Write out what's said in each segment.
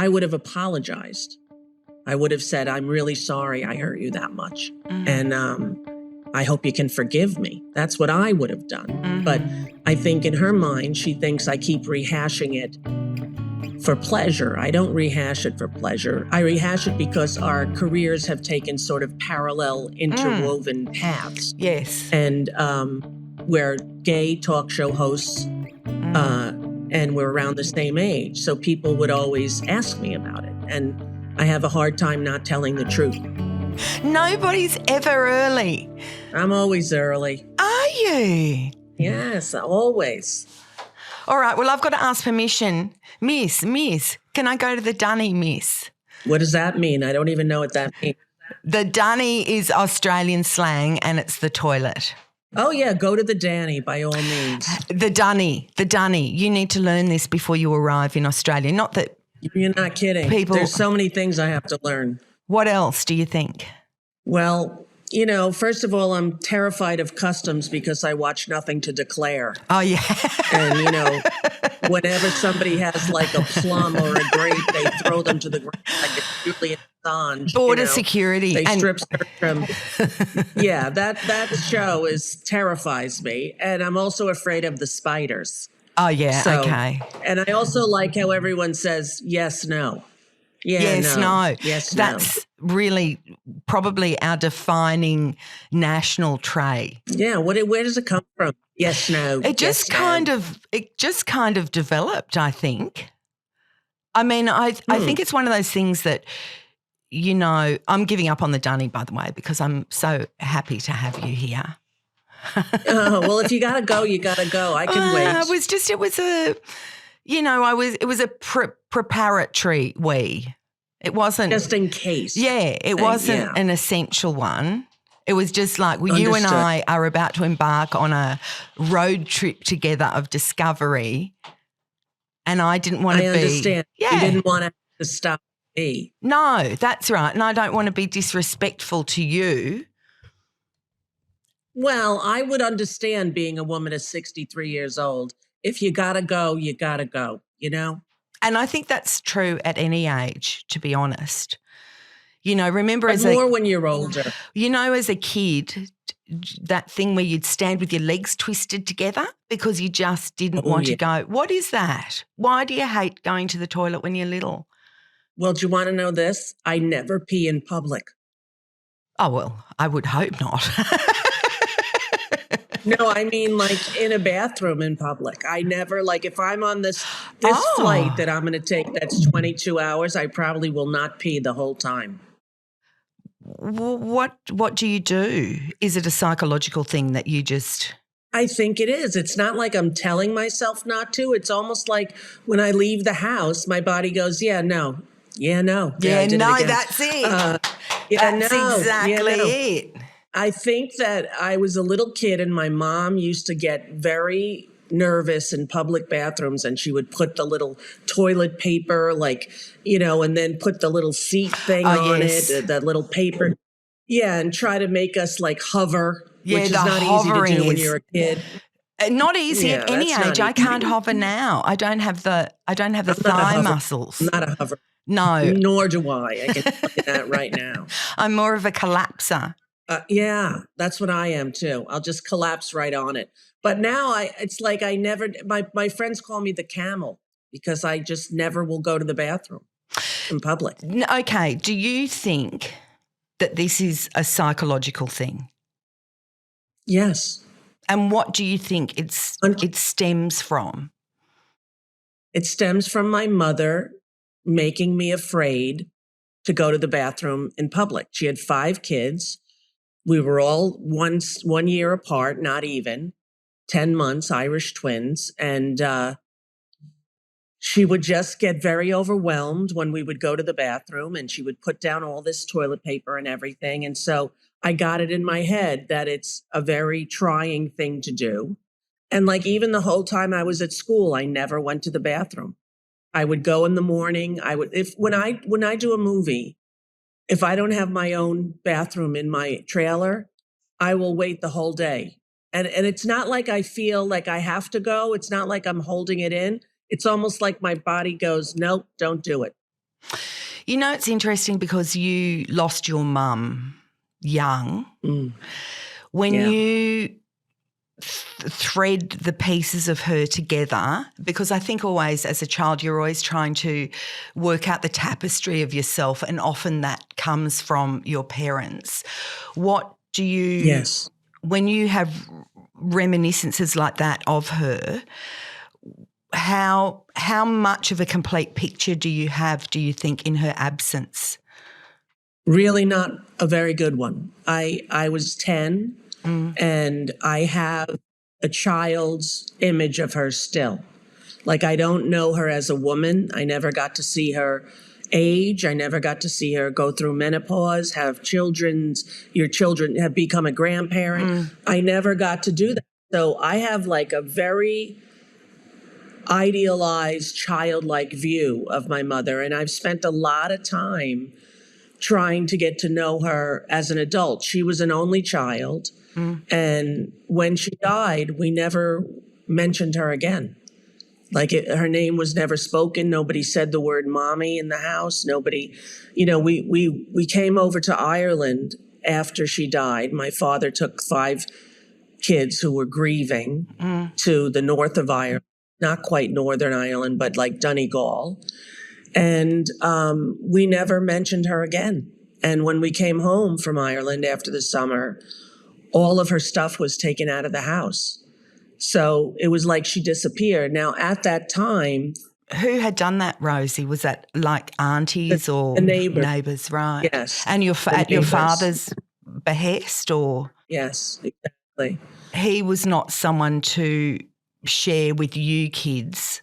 I would have apologized. I would have said, I'm really sorry I hurt you that much. And I hope you can forgive me. That's what I would have done. But I think in her mind, she thinks I keep rehashing it for pleasure. I don't rehash it for pleasure. I rehash it because our careers have taken sort of parallel, interwoven paths. Yes. And we're gay talk show hosts, and we're around the same age. So people would always ask me about it. And I have a hard time not telling the truth. Nobody's ever early. I'm always early. Are you? Yes, always. All right, well, I've got to ask permission. Miss, can I go to the dunny, miss? What does that mean? I don't even know what that means. The dunny is Australian slang and it's the toilet. Oh, yeah, go to the Danny by all means. The dunny. You need to learn this before you arrive in Australia. Not that... You're not kidding. There's so many things I have to learn. What else do you think? Well, first of all, I'm terrified of customs because I watch Nothing to Declare. Oh, yeah. And, whenever somebody has like a plum or a grape, they throw them to the ground like it's Julian Assange. Border security. They strip search them. Yeah, that show terrifies me. And I'm also afraid of the spiders. Oh, yeah, okay. And I also like how everyone says yes, no. Yeah, yes, no. Yes, no. That's really probably our defining national trait. Yeah, where does it come from? Yes, no. It just kind of developed, I think. I mean, I think it's one of those things that, I'm giving up on the dunny, by the way, because I'm so happy to have you here. Well, if you gotta go, you gotta go. I can wait. It was a preparatory we. It wasn't just in case. Yeah, it wasn't an essential one. It was just like you and I are about to embark on a road trip together of discovery, and I didn't want to be. I understand. Yeah. You didn't want to stop me. No, that's right, and I don't want to be disrespectful to you. Well, I would understand being a woman of 63 years old. If you got to go, you got to go, And I think that's true at any age, to be honest. Remember but more when you're older. As a kid, that thing where you'd stand with your legs twisted together because you just didn't want to go. What is that? Why do you hate going to the toilet when you're little? Well, do you want to know this? I never pee in public. Oh, well, I would hope not. No, I mean like in a bathroom in public. I never if I'm on this flight that I'm going to take that's 22 hours, I probably will not pee the whole time. What do you do? Is it a psychological thing that you just... I think it is. It's not like I'm telling myself not to. It's almost like when I leave the house, my body goes, yeah, no. Yeah, no. Yeah, no, that's it. That's exactly it. I think that I was a little kid and my mom used to get very nervous in public bathrooms and she would put the little toilet paper and then put the little seat thing on it, that little paper. Yeah, and try to make us hover, which is not easy to do when you're a kid. Not easy at any age. I can't hover now. I don't have the thigh muscles. I'm not a hover. No. Nor do I. I can tell you that right now. I'm more of a collapser. Yeah, that's what I am too. I'll just collapse right on it. But now it's like I never, my friends call me the camel because I just never will go to the bathroom in public. Okay. Do you think that this is a psychological thing? Yes. And what do you think it stems from? It stems from my mother making me afraid to go to the bathroom in public. She had 5 kids. We were all 1 year apart, not even, 10 months, Irish twins. And she would just get very overwhelmed when we would go to the bathroom and she would put down all this toilet paper and everything. And so I got it in my head that it's a very trying thing to do. And even the whole time I was at school, I never went to the bathroom. I would go in the morning. When I do a movie, if I don't have my own bathroom in my trailer, I will wait the whole day. And it's not like I feel like I have to go. It's not like I'm holding it in. It's almost like my body goes, nope, don't do it. You know, it's interesting because you lost your mum young. When you thread the pieces of her together, because I think always as a child you're always trying to work out the tapestry of yourself, and often that comes from your parents. What do you, when you have reminiscences like that of her, how much of a complete picture do you have, do you think, in her absence? Really not a very good one. I was 10 and I have a child's image of her still. Like, I don't know her as a woman. I never got to see her age. I never got to see her go through menopause, have your children have become a grandparent. I never got to do that. So I have like a very idealized childlike view of my mother. And I've spent a lot of time trying to get to know her as an adult. She was an only child. And when she died, we never mentioned her again. Like, her name was never spoken. Nobody said the word mommy in the house. Nobody, we came over to Ireland after she died. My father took 5 kids who were grieving to the north of Ireland, not quite Northern Ireland, but like Donegal. And we never mentioned her again. And when we came home from Ireland after the summer, all of her stuff was taken out of the house. So it was like she disappeared. Now, at that time... Who had done that, Rosie? Was that like aunties or the neighbors? Neighbours, right? Yes. And at your father's behest, or? Yes, exactly. He was not someone to share with you kids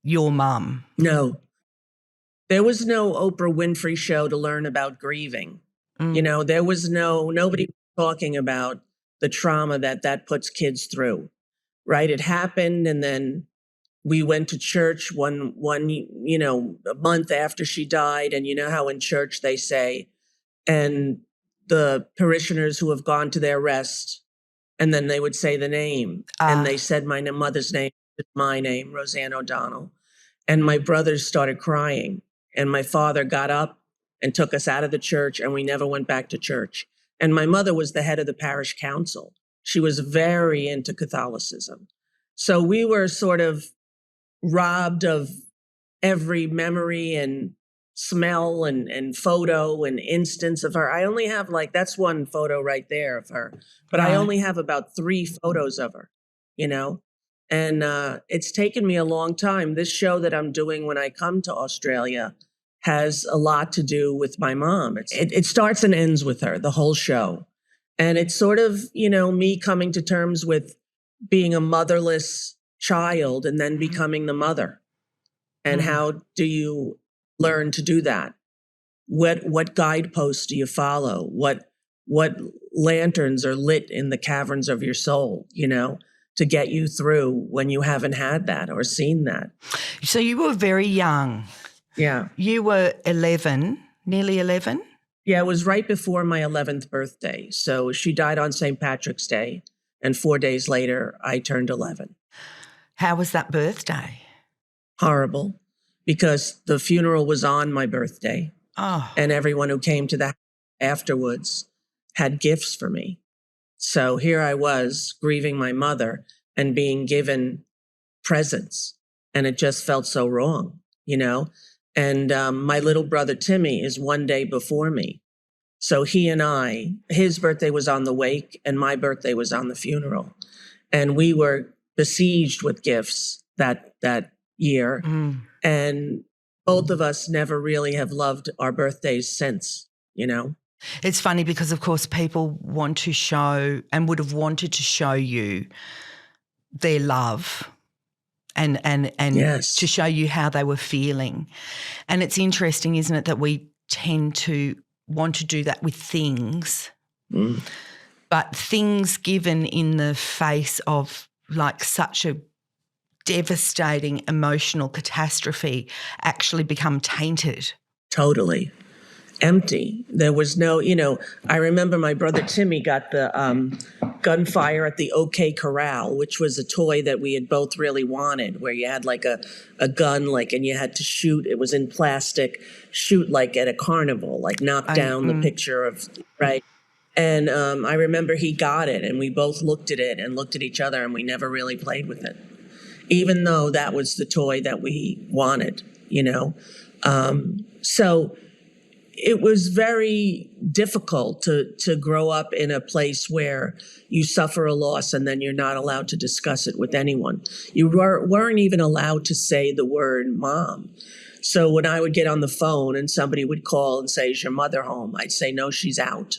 your mum? No. There was no Oprah Winfrey show to learn about grieving. There was nobody talking about the trauma that puts kids through, right? It happened, and then we went to church one a month after she died, and you know how in church they say, and the parishioners who have gone to their rest, and then they would say the name, and they said my mother's name, my name, Rosie O'Donnell, and my brothers started crying, and my father got up and took us out of the church, and we never went back to church. And my mother was the head of the parish council. She was very into Catholicism. So we were sort of robbed of every memory and smell and photo and instance of her. I only have that's one photo right there of her, but I only have about 3 photos of her, and it's taken me a long time. This show that I'm doing when I come to Australia has a lot to do with my mom. It starts and ends with her, the whole show. And it's sort of, me coming to terms with being a motherless child and then becoming the mother. And how do you learn to do that? What guideposts do you follow? What lanterns are lit in the caverns of your soul, to get you through when you haven't had that or seen that? So you were very young. Yeah. You were 11, nearly 11? Yeah, it was right before my 11th birthday. So she died on St. Patrick's Day, and 4 days later, I turned 11. How was that birthday? Horrible, because the funeral was on my birthday, and everyone who came to the house afterwards had gifts for me. So here I was grieving my mother and being given presents, and it just felt so wrong, And my little brother, Timmy, is 1 day before me. So his birthday was on the wake and my birthday was on the funeral. And we were besieged with gifts that year. And both of us never really have loved our birthdays since, It's funny because, of course, people want to show and would have wanted to show you their love and yes, to show you how they were feeling. And it's interesting, isn't it, that we tend to want to do that with things, but things given in the face of such a devastating emotional catastrophe actually become tainted. Totally. Empty. There was no, I remember my brother Timmy got the gunfire at the OK Corral, which was a toy that we had both really wanted, where you had like a gun, like, and you had to shoot. It was in plastic, shoot like at a carnival, like knock down the picture of, right? And I remember he got it, and we both looked at it and looked at each other, and we never really played with it, even though that was the toy that we wanted, you know? So it was very difficult to grow up in a place where you suffer a loss and then you're not allowed to discuss it with anyone. You weren't even allowed to say the word mom. So when I would get on the phone and somebody would call and say, "Is your mother home?" I'd say, "No, she's out."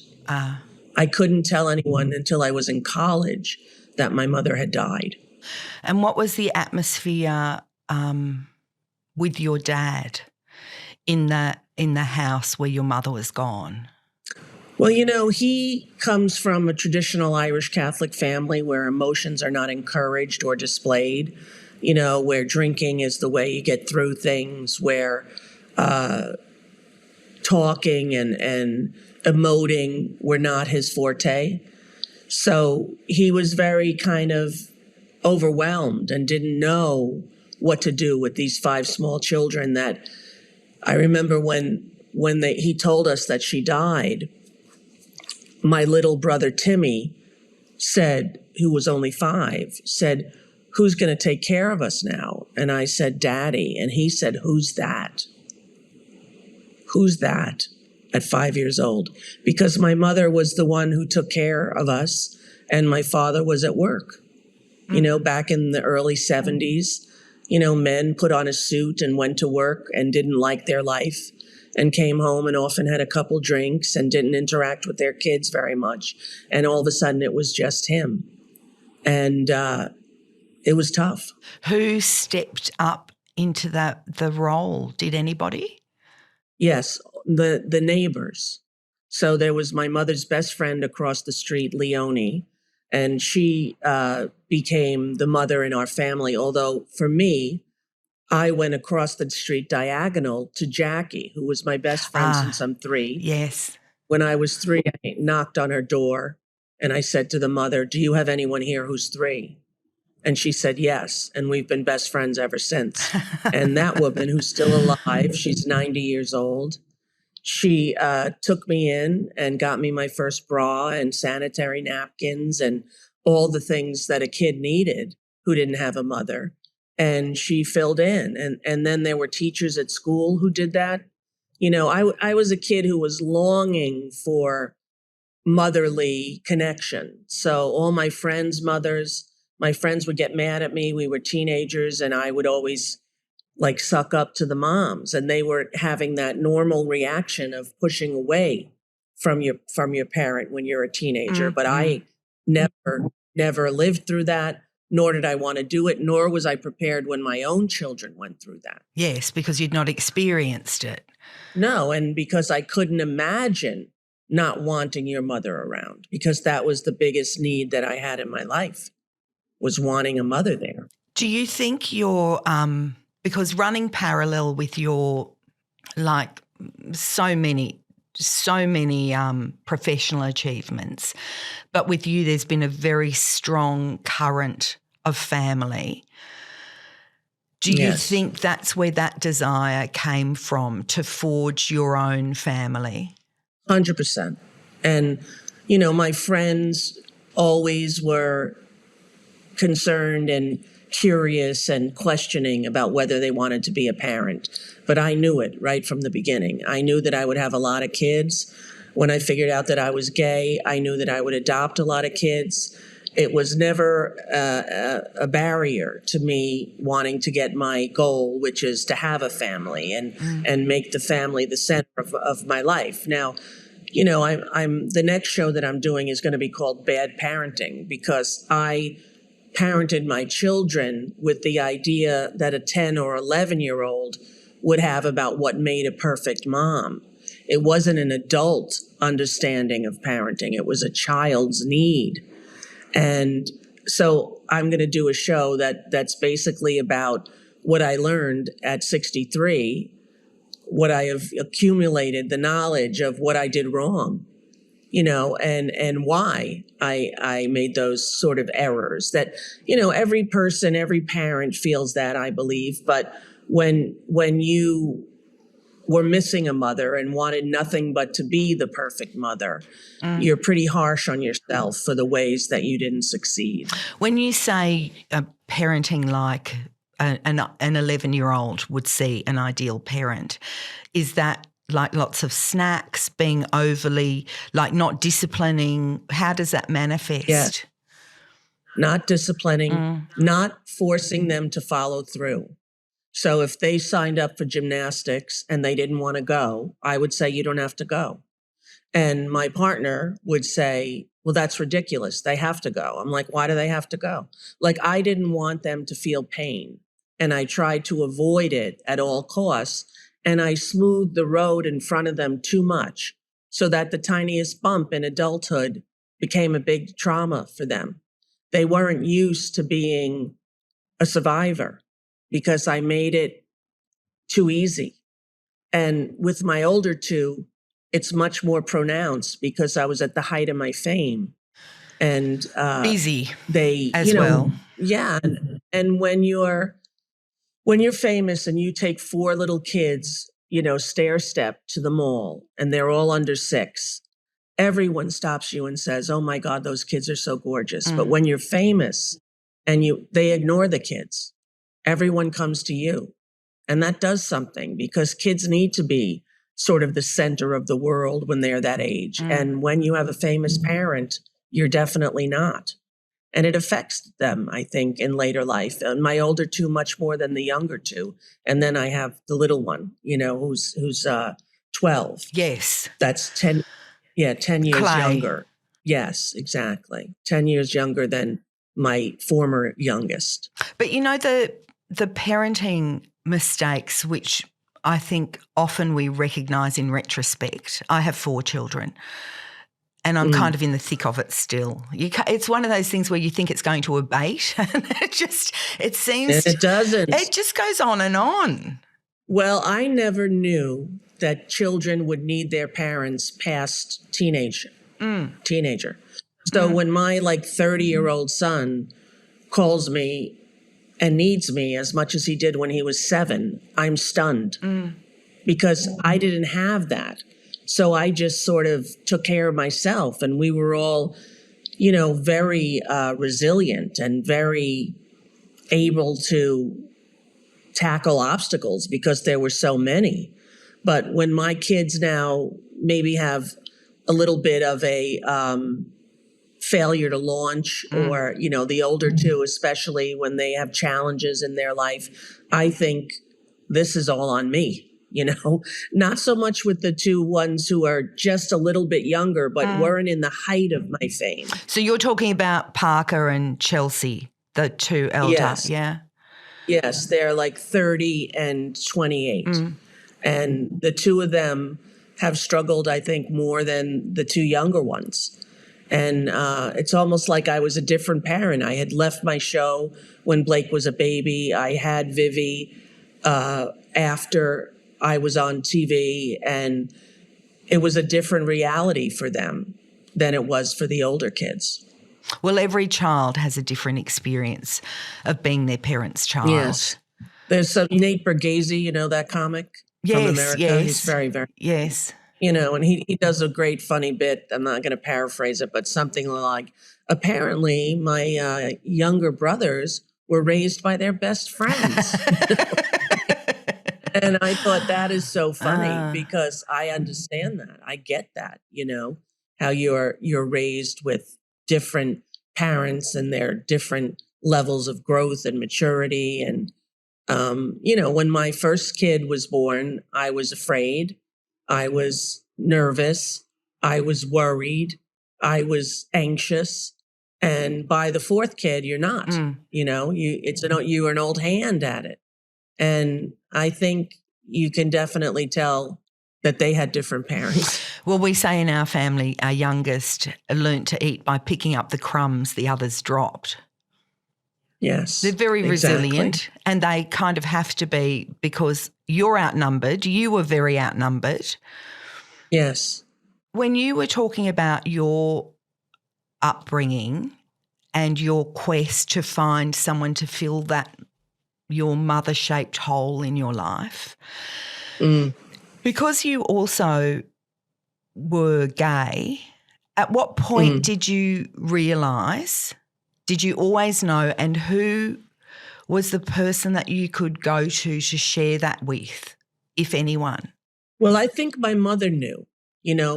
I couldn't tell anyone until I was in college that my mother had died. And what was the atmosphere with your dad in the house where your mother was gone? Well, you know, he comes from a traditional Irish Catholic family where emotions are not encouraged or displayed, you know, where drinking is the way you get through things, where talking and emoting were not his forte. So he was very kind of overwhelmed and didn't know what to do with these 5 small children. That I remember when he told us that she died, my little brother Timmy said, who was only 5, said, "Who's going to take care of us now?" And I said, "Daddy." And he said, "Who's that?" Who's that? At 5 years old, because my mother was the one who took care of us and my father was at work. You know, back in the early 70s, you know, men put on a suit and went to work and didn't like their life and came home and often had a couple drinks and didn't interact with their kids very much. And all of a sudden it was just him. And it was tough. Who stepped up into the role? Did anybody? Yes, the neighbors. So there was my mother's best friend across the street, Leonie, and she became the mother in our family. Although for me, I went across the street diagonal to Jackie, who was my best friend since I'm 3. Yes. When I was 3, I knocked on her door and I said to the mother, "Do you have anyone here who's 3?" And she said, "Yes." And we've been best friends ever since. And that woman, who's still alive, she's 90 years old. She took me in and got me my first bra and sanitary napkins and all the things that a kid needed who didn't have a mother. And she filled in. And then there were teachers at school who did that. You know, I was a kid who was longing for motherly connection. So all my friends' mothers, my friends would get mad at me. We were teenagers and I would always like suck up to the moms, and they were having that normal reaction of pushing away from your parent when you're a teenager. But I never lived through that, nor did I want to do it, nor was I prepared when my own children went through that. Yes, because you'd not experienced it. No, and because I couldn't imagine not wanting your mother around, because that was the biggest need that I had in my life, was wanting a mother there. Do you think you're because running parallel with your, like, so many professional achievements, but with you there's been a very strong current of family. Do you think that's where that desire came from, to forge your own family? 100%. And, you know, my friends always were concerned and curious and questioning about whether they wanted to be a parent. But I knew it right from the beginning. I knew that I would have a lot of kids. When I figured out that I was gay, I knew that I would adopt a lot of kids. It was never a barrier to me wanting to get my goal, which is to have a family and make the family the center of my life. Now, you know, I'm the next show that I'm doing is going to be called Bad Parenting, because I parented my children with the idea that a 10 or 11-year-old would have about what made a perfect mom. It wasn't an adult understanding of parenting. It was a child's need. And so I'm going to do a show that's basically about what I learned at 63, what I have accumulated, the knowledge of what I did wrong, and why I made those sort of errors that, every person, every parent feels that, I believe. But when you were missing a mother and wanted nothing but to be the perfect mother, you're pretty harsh on yourself for the ways that you didn't succeed. When you say parenting like an 11-year-old would see an ideal parent, is that like lots of snacks, being overly, like not disciplining? How does that manifest? Yes. Not disciplining, not forcing them to follow through. So if they signed up for gymnastics and they didn't want to go, I would say, you don't have to go. And my partner would say, well, that's ridiculous. They have to go. I'm like, why do they have to go? Like, I didn't want them to feel pain, and I tried to avoid it at all costs. And I smoothed the road in front of them too much so that the tiniest bump in adulthood became a big trauma for them. They weren't used to being a survivor because I made it too easy. And with my older two, it's much more pronounced because I was at the height of my fame. And busy they as well. Yeah. And when you're famous and you take 4 little kids, stair step to the mall and they're all under 6, everyone stops you and says, oh my God, those kids are so gorgeous. But when you're famous and they ignore the kids, everyone comes to you. And that does something because kids need to be sort of the center of the world when they're that age. And when you have a famous parent, you're definitely not. And it affects them, I think, in later life. And my older two much more than the younger two. And then I have the little one, who's 12. Yes. That's 10 years Clay. younger. Yes, exactly. 10 years younger than my former youngest. But the parenting mistakes, which I think often we recognise in retrospect. I have 4 children. And I'm kind of in the thick of it still. It's one of those things where you think it's going to abate, and it seems it doesn't. It just goes on and on. Well, I never knew that children would need their parents past teenager. So when my 30-year-old son calls me and needs me as much as he did when he was 7, I'm stunned because I didn't have that. So I just sort of took care of myself, and we were all, very resilient and very able to tackle obstacles because there were so many. But when my kids now maybe have a little bit of a failure to launch or, the older two, especially when they have challenges in their life, I think this is all on me. Not so much with the 2 ones who are just a little bit younger, but weren't in the height of my fame. So you're talking about Parker and Chelsea, the 2 elder, yes. Yeah? Yes, they're 30 and 28. And the 2 of them have struggled, I think, more than the 2 younger ones. And it's almost like I was a different parent. I had left my show when Blake was a baby. I had Vivi after I was on TV, and it was a different reality for them than it was for the older kids. Well, every child has a different experience of being their parent's child. Yes. There's some Nate Bargatze, that comic from America. Yes. He's very, very... Yes. And he does a great funny bit. I'm not going to paraphrase it, but something like, apparently my younger brothers were raised by their best friends. And I thought that is so funny because I understand that. I get that, how you're raised with different parents and their different levels of growth and maturity. And, when my first kid was born, I was afraid. I was nervous. I was worried. I was anxious. And by the 4th kid, you're not, you're an old hand at it. And I think you can definitely tell that they had different parents. Well, we say in our family, our youngest learnt to eat by picking up the crumbs the others dropped. Yes. They're very resilient, and they kind of have to be because you're outnumbered. You were very outnumbered. Yes. when you were talking about your upbringing and your quest to find someone to fill that your mother-shaped hole in your life, because you also were gay, at what point did you realise, did you always know, and who was the person that you could go to share that with, if anyone? Well, I think my mother knew,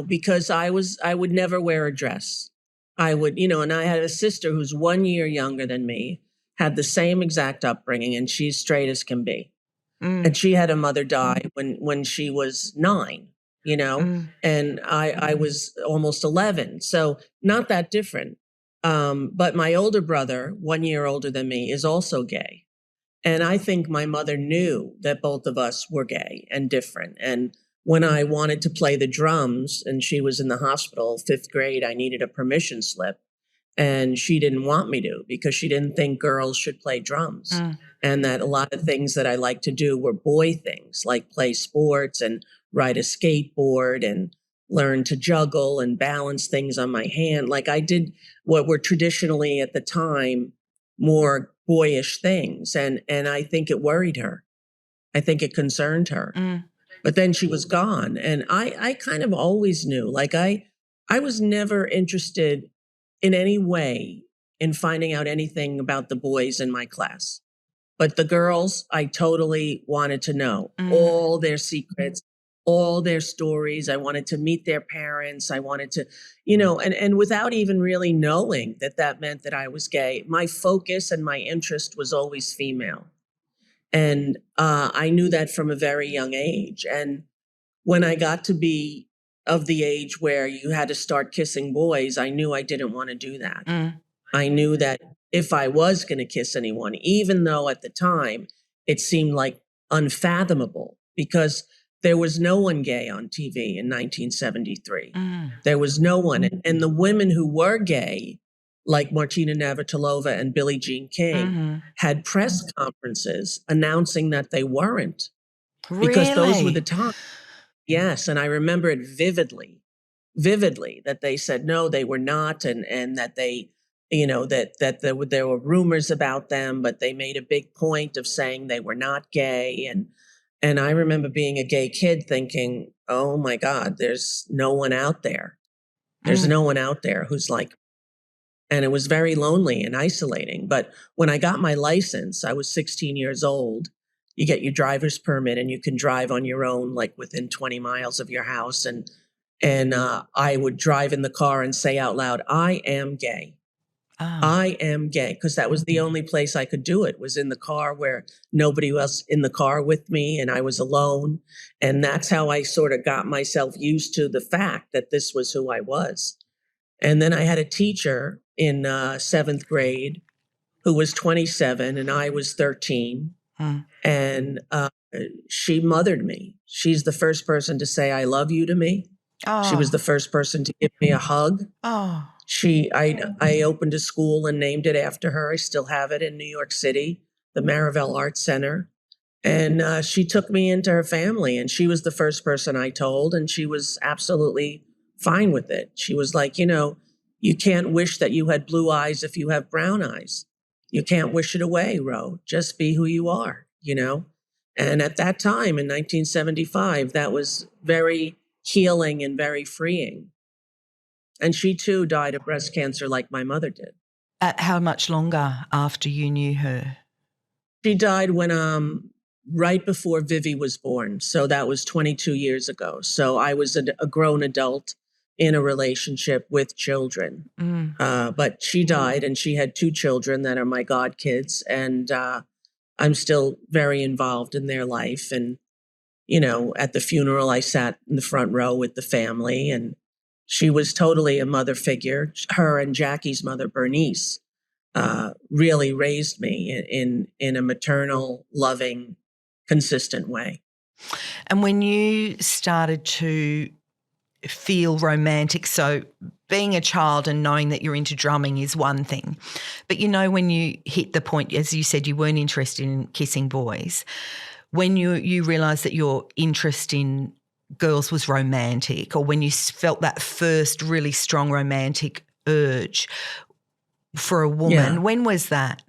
because I would never wear a dress. I would, and I had a sister who's 1 year younger than me, had the same exact upbringing, and she's straight as can be. And she had a mother die when she was 9, and I was almost 11. So not that different. But my older brother, 1 year older than me, is also gay. And I think my mother knew that both of us were gay and different. And when I wanted to play the drums and she was in the hospital, 5th grade, I needed a permission slip. And she didn't want me to because she didn't think girls should play drums. And that a lot of things that I like to do were boy things, like play sports and ride a skateboard and learn to juggle and balance things on my hand. Like I did what were traditionally at the time more boyish things. And I think it worried her. I think it concerned her. But then she was gone. And I kind of always knew, like I was never interested in any way in finding out anything about the boys in my class. But the girls, I totally wanted to know all their secrets, all their stories. I wanted to meet their parents. I wanted to, and without even really knowing that meant that I was gay, my focus and my interest was always female. And I knew that from a very young age. And when I got to be of the age where you had to start kissing boys, I knew I didn't want to do that. I knew that if I was going to kiss anyone, even though at the time it seemed like unfathomable because there was no one gay on TV in 1973. There was no one. And the women who were gay, like Martina Navratilova and Billie Jean King, had press conferences announcing that they weren't. Because those were the times. Yes, and I remember it vividly, that they said, no, they were not, and that they, that there were rumors about them, but they made a big point of saying they were not gay. And I remember being a gay kid thinking, oh my God, there's no one out there. There's no one out there who's like, and it was very lonely and isolating. But when I got my license, I was 16 years old. You get your driver's permit and you can drive on your own, like within 20 miles of your house. And I would drive in the car and say out loud, I am gay. I am gay. Because that was the only place I could do it, was in the car where nobody else in the car with me and I was alone. And that's how I sort of got myself used to the fact that this was who I was. And then I had a teacher in 7th grade who was 27 and I was 13. And she mothered me. She's the first person to say, I love you to me. She was the first person to give me a hug. I opened a school and named it after her. I still have it in New York City, the Marivelle Arts Center. And she took me into her family and she was the first person I told. And she was absolutely fine with it. She was like, you can't wish that you had blue eyes if you have brown eyes. You can't wish it away, Ro. Just be who you are, And at that time in 1975, that was very healing and very freeing. And she too died of breast cancer like my mother did. How much longer after you knew her? She died when right before Vivi was born. So that was 22 years ago. So I was a grown adult in a relationship with children. But she died and she had 2 children that are my godkids. And I'm still very involved in their life. And, at the funeral, I sat in the front row with the family and she was totally a mother figure. Her and Jackie's mother, Bernice, really raised me in a maternal, loving, consistent way. And when you started to feel romantic, so being a child and knowing that you're into drumming is one thing, but when you hit the point, as you said, you weren't interested in kissing boys, when you realise that your interest in girls was romantic, or when you felt that first really strong romantic urge for a woman? Yeah. When was that?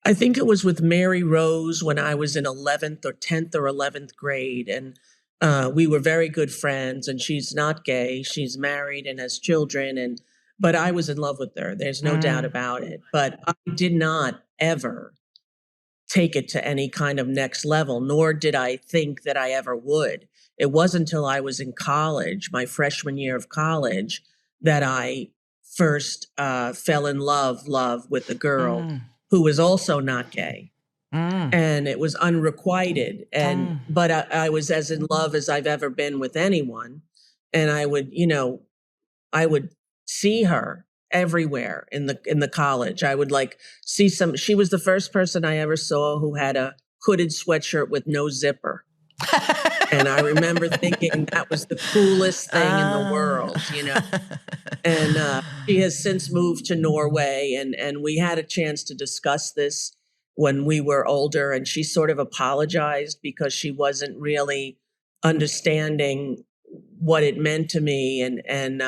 I think it was with Mary Rose when I was in 11th or 10th or 11th grade. And we were very good friends, and she's not gay. She's married and has children. But I was in love with her. There's no doubt about it. But I did not ever take it to any kind of next level, nor did I think that I ever would. It wasn't until I was in college, my freshman year of college, that I first fell in love with a girl who was also not gay. And it was unrequited. But I was as in love as I've ever been with anyone. And I would see her everywhere in the college. I would see she was the first person I ever saw who had a hooded sweatshirt with no zipper. And I remember thinking that was the coolest thing in the world, And she has since moved to Norway, and we had a chance to discuss this when we were older, and she sort of apologized because she wasn't really understanding what it meant to me. And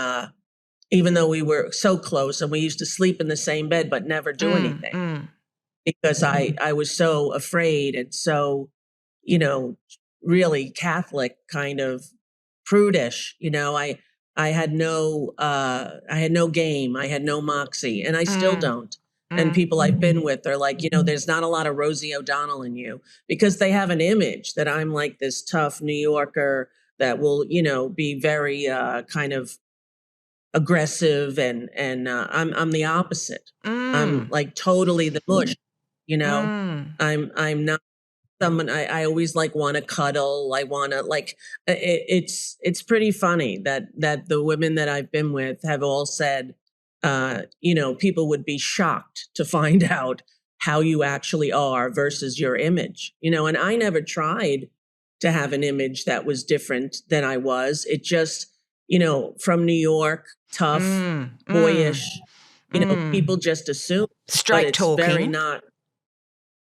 even though we were so close and we used to sleep in the same bed but never do anything because I was so afraid and so, really Catholic, kind of prudish. I had no game. I had no moxie, and I still don't. And people I've been with are like, there's not a lot of Rosie O'Donnell in you, because they have an image that I'm like this tough New Yorker that will, be very kind of aggressive, and I'm the opposite. I'm like totally the mush, I'm not someone I always want to cuddle. I want to it's pretty funny that the women that I've been with have all said, people would be shocked to find out how you actually are versus your image, and I never tried to have an image that was different than I was. It just, from New York, tough, boyish, people just assume. Straight talking. Very not.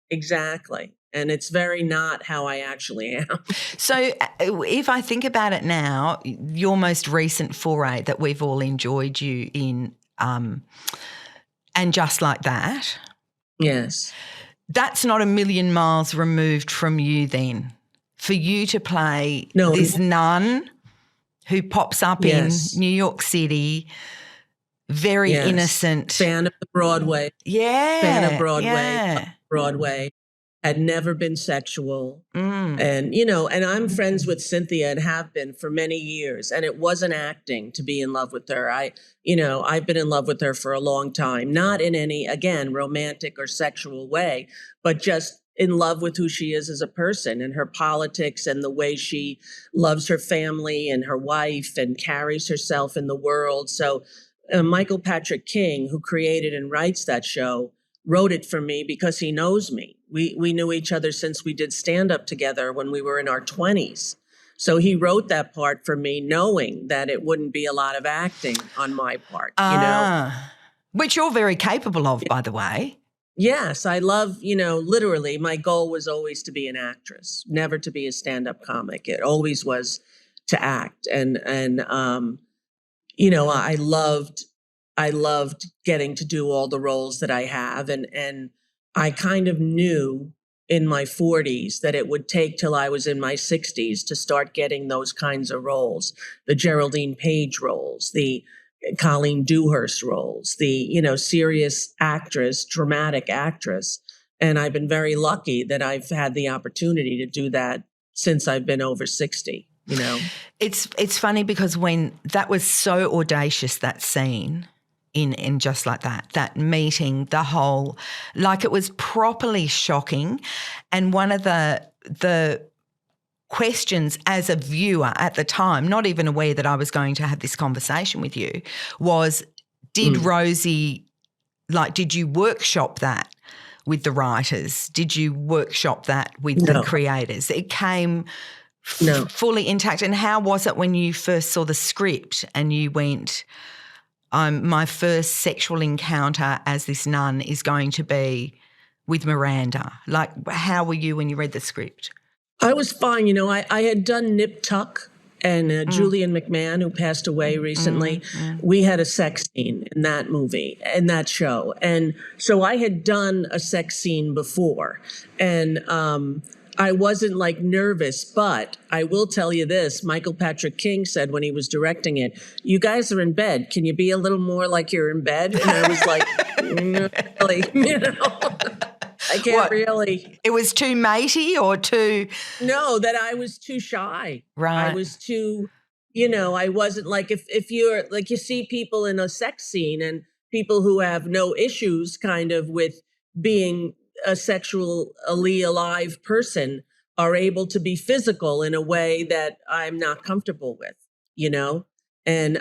Exactly. And it's very not how I actually am. So if I think about it now, your most recent foray that we've all enjoyed you in, and Just Like That. Yes. That's not a million miles removed from you then. For you to play this nun who pops up in New York City, very innocent. Fan of the Broadway. Yeah. Fan of Broadway. Yeah. Broadway. Had never been sexual. And, and I'm friends with Cynthia and have been for many years. And it wasn't acting to be in love with her. I've been in love with her for a long time, not in any, again, romantic or sexual way, but just in love with who she is as a person and her politics and the way she loves her family and her wife and carries herself in the world. So Michael Patrick King, who created and writes that show, wrote it for me because he knows me. We knew each other since we did stand-up together when we were in our 20s. So he wrote that part for me knowing that it wouldn't be a lot of acting on my part, Which you're very capable of, by the way. Yes, I love, literally my goal was always to be an actress, never to be a stand-up comic. It always was to act. And I loved getting to do all the roles that I have. And I kind of knew in my 40s that it would take till I was in my 60s to start getting those kinds of roles, the Geraldine Page roles, the Colleen Dewhurst roles, the, serious actress, dramatic actress. And I've been very lucky that I've had the opportunity to do that since I've been over 60, It's funny because when that was so audacious, that scene in Just Like That, that meeting, the whole, it was properly shocking. And one of the questions as a viewer at the time, not even aware that I was going to have this conversation with you, was did Rosie, did you workshop that with the writers? Did you workshop that with the creators? It came fully intact. And how was it when you first saw the script and you went, my first sexual encounter as this nun is going to be with Miranda? How were you when you read the script? I was fine. I had done Nip Tuck and Julian McMahon, who passed away recently. We had a sex scene in that movie, in that show. And so I had done a sex scene before. And I wasn't like nervous, but I will tell you this. Michael Patrick King said when he was directing it, "You guys are in bed. Can you be a little more like you're in bed?" And I was like, "No, really, I can't really." It was too matey or too? No, that I was too shy. Right. I was too, I wasn't like, if you're like, you see people in a sex scene and people who have no issues kind of with being a sexually alive person are able to be physical in a way that I'm not comfortable with, and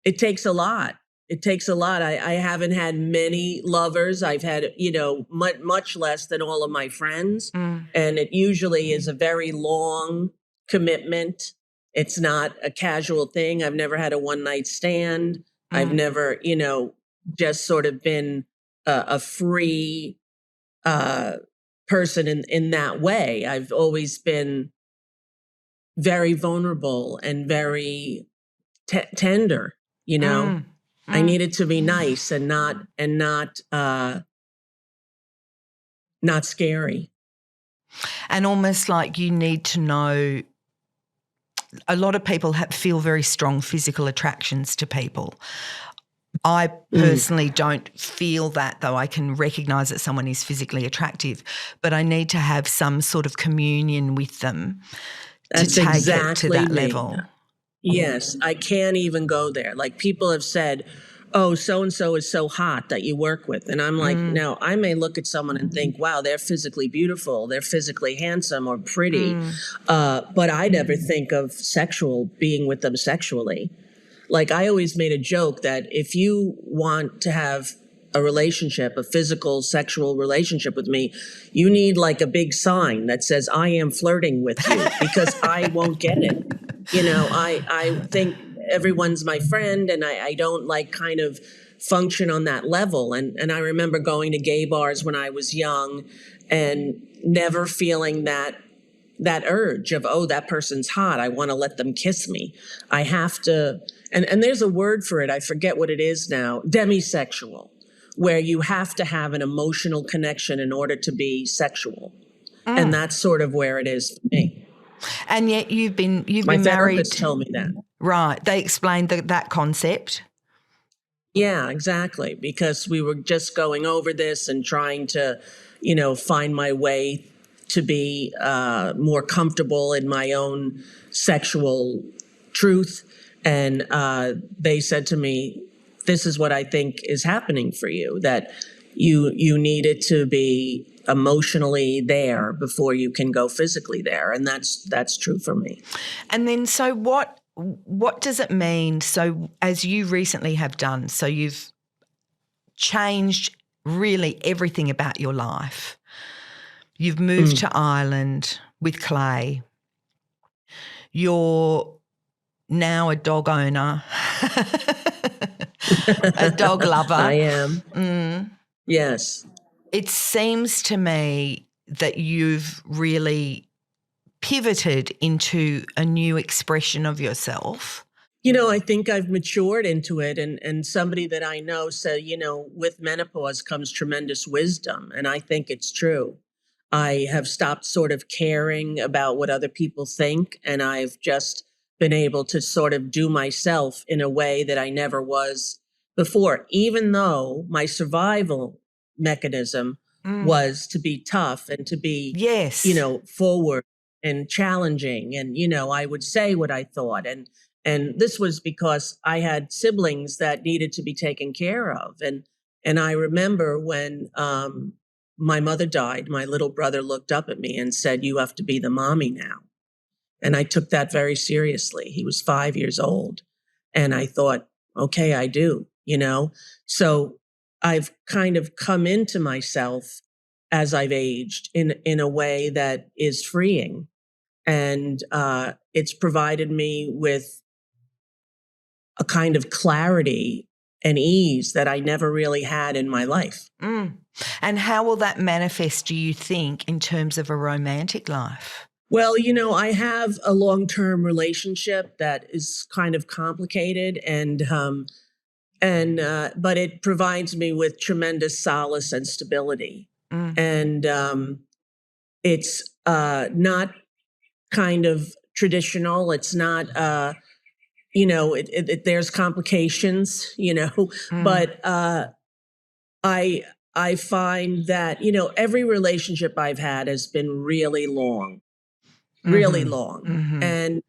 it takes a lot. It takes a lot. I haven't had many lovers. I've had, much less than all of my friends. And it usually is a very long commitment. It's not a casual thing. I've never had a one night stand. I've never, just sort of been a free person in that way. I've always been very vulnerable and very tender, I needed to be nice and not scary. And almost like you need to know, a lot of people feel very strong physical attractions to people. I personally don't feel that, though I can recognise that someone is physically attractive, but I need to have some sort of communion with them to take it to that level. Yes, I can't even go there. Like people have said, "Oh, so-and-so is so hot that you work with." And I'm like, no, I may look at someone and think, wow, they're physically beautiful, they're physically handsome or pretty. But I never think of being with them sexually. Like I always made a joke that if you want to have a relationship, a physical, sexual relationship with me, you need like a big sign that says, "I am flirting with you," because I won't get it. I think everyone's my friend and I don't like kind of function on that level. And I remember going to gay bars when I was young and never feeling that urge of, oh, that person's hot, I want to let them kiss me. I have to, and there's a word for it, I forget what it is now, demisexual, where you have to have an emotional connection in order to be sexual. And that's sort of where it is for me. And yet you've been married. My therapist told me that. Right. They explained that concept. Yeah, exactly. Because we were just going over this and trying to, find my way to be more comfortable in my own sexual truth. And they said to me, "This is what I think is happening for you, that you needed to be emotionally there before you can go physically there." And that's true for me. And then so what does it mean? So as you recently have done, so you've changed really everything about your life. You've moved to Ireland with Clay. You're now a dog owner, a dog lover. I am. Yes. It seems to me that you've really pivoted into a new expression of yourself. I think I've matured into it. And somebody that I know said, with menopause comes tremendous wisdom. And I think it's true. I have stopped sort of caring about what other people think. And I've just been able to sort of do myself in a way that I never was before, even though my survival mechanism was to be tough and to be, forward and challenging. And, I would say what I thought. And this was because I had siblings that needed to be taken care of. And I remember when my mother died, my little brother looked up at me and said, "You have to be the mommy now." And I took that very seriously. He was 5 years old. And I thought, okay, I do, So I've kind of come into myself as I've aged in a way that is freeing. And it's provided me with a kind of clarity and ease that I never really had in my life. And how will that manifest, do you think, in terms of a romantic life? Well, I have a long-term relationship that is kind of complicated, but it provides me with tremendous solace and stability. And it's not kind of traditional. It's not, there's complications, but I find that, every relationship I've had has been really long. And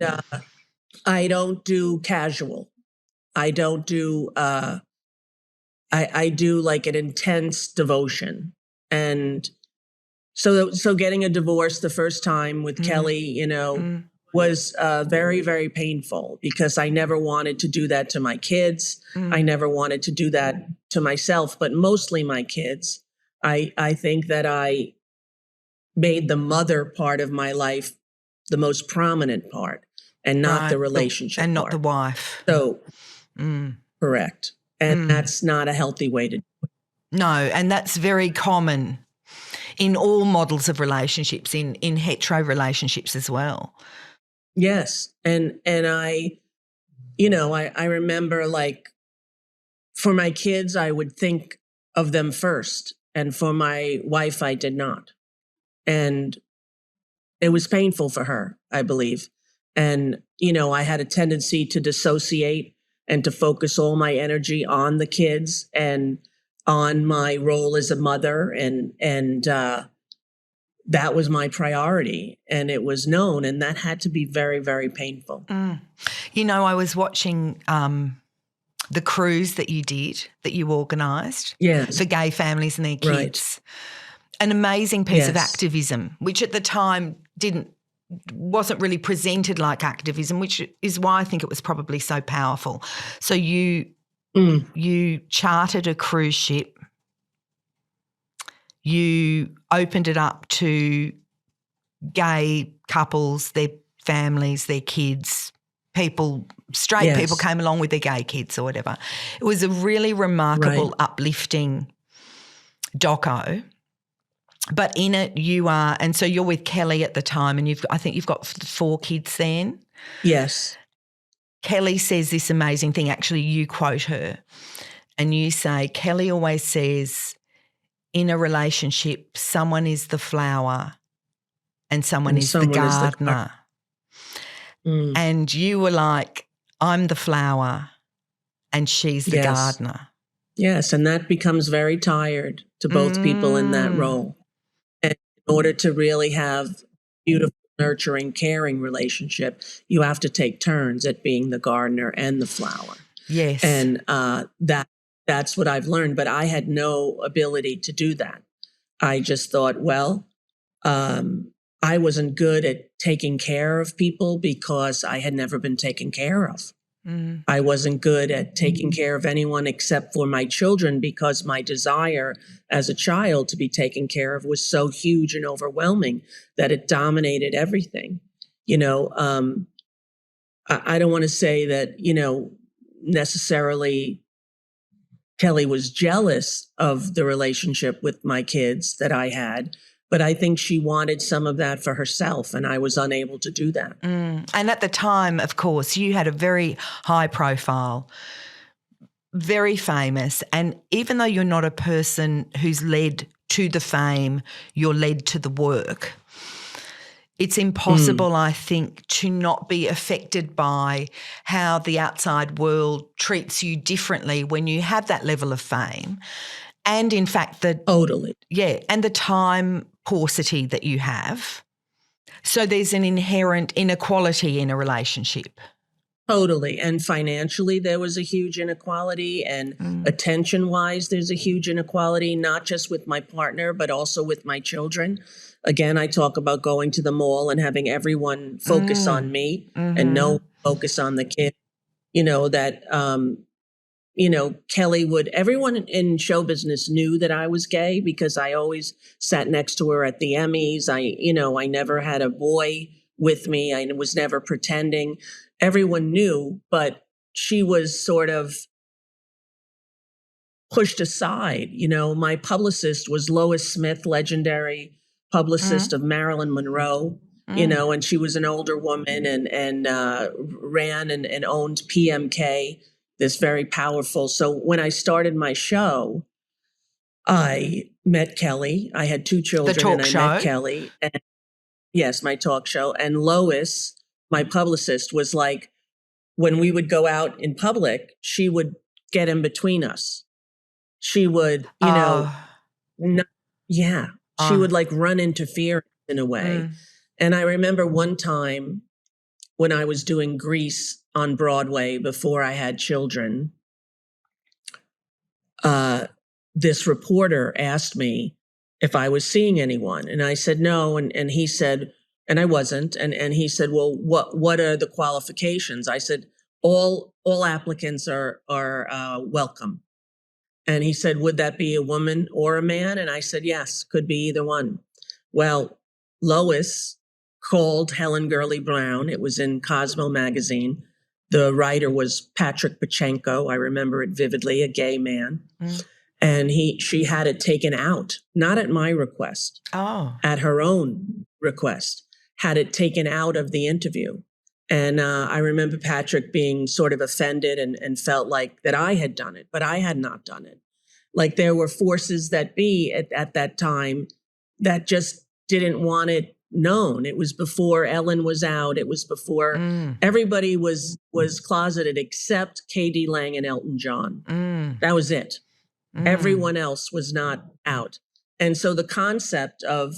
I don't do casual. I don't do, I do like an intense devotion. And so getting a divorce the first time with Kelly, was very, very painful because I never wanted to do that to my kids. I never wanted to do that to myself, but mostly my kids. I think that I made the mother part of my life the most prominent part and not the relationship and not part. the wife. So, correct. And that's not a healthy way to do it. No, and that's very common in all models of relationships, in hetero relationships as well. Yes. And I remember, like, for my kids, I would think of them first. And for my wife, I did not. And it was painful for her, I believe. And, I had a tendency to dissociate and to focus all my energy on the kids and on my role as a mother. And that was my priority. And it was known. And that had to be very, very painful. I was watching the cruise that you did, that you organised for gay families and their kids. Right. An amazing piece of activism, which at the time wasn't really presented like activism, which is why I think it was probably so powerful. So you chartered a cruise ship, you opened it up to gay couples, their families, their kids, straight people came along with their gay kids or whatever. It was a really remarkable, uplifting doco. But in it and so you're with Kelly at the time, and I think you've got 4 kids then. Yes. Kelly says this amazing thing. Actually, you quote her and you say, Kelly always says, in a relationship, someone is the flower and someone is the gardener. And you were like, I'm the flower and she's the gardener. Yes, and that becomes very tired to both people in that role. And in order to really have beautiful, nurturing, caring relationship, you have to take turns at being the gardener and the flower. Yes. And that's what I've learned. But I had no ability to do that. I just thought, I wasn't good at taking care of people because I had never been taken care of. I wasn't good at taking care of anyone except for my children because my desire as a child to be taken care of was so huge and overwhelming that it dominated everything. I don't want to say that, necessarily Kelly was jealous of the relationship with my kids that I had, but I think she wanted some of that for herself, and I was unable to do that. And at the time, of course, you had a very high profile, very famous, and even though you're not a person who's led to the fame, you're led to the work. It's impossible, I think, to not be affected by how the outside world treats you differently when you have that level of fame. And in fact, totally. Yeah, and the time paucity that you have. So there's an inherent inequality in a relationship. Totally. And financially, there was a huge inequality, and attention-wise, there's a huge inequality, not just with my partner, but also with my children. Again, I talk about going to the mall and having everyone focus on me and no focus on the kid. Kelly everyone in show business knew that I was gay because I always sat next to her at the Emmys. I never had a boy with me. I was never pretending. Everyone knew, but she was sort of pushed aside. My publicist was Lois Smith, legendary publicist of Marilyn Monroe, and she was an older woman and ran and owned PMK, this very powerful. So when I started my show, I met Kelly. I had 2 children, The talk and I show. met Kelly. And yes, my talk show. And Lois, my publicist, was like, when we would go out in public, she would get in between us. She would, she would like run interference in a way. And I remember one time when I was doing Grease on Broadway before I had children, this reporter asked me if I was seeing anyone. And I said, no. And he said, and I wasn't. And he said, well, what are the qualifications? I said, all applicants are welcome. And he said, would that be a woman or a man? And I said, yes, could be either one. Well, Lois called Helen Gurley Brown. It was in Cosmo magazine. The writer was Patrick Pachenko. I remember it vividly, a gay man. And she had it taken out, not at my request, at her own request, had it taken out of the interview. And I remember Patrick being sort of offended and felt like that I had done it, but I had not done it. Like there were forces that be at that time that just didn't want it known. It was before Ellen was out. It was before everybody was closeted except K.D. Lang and Elton John. That was it. Everyone else was not out. And so the concept of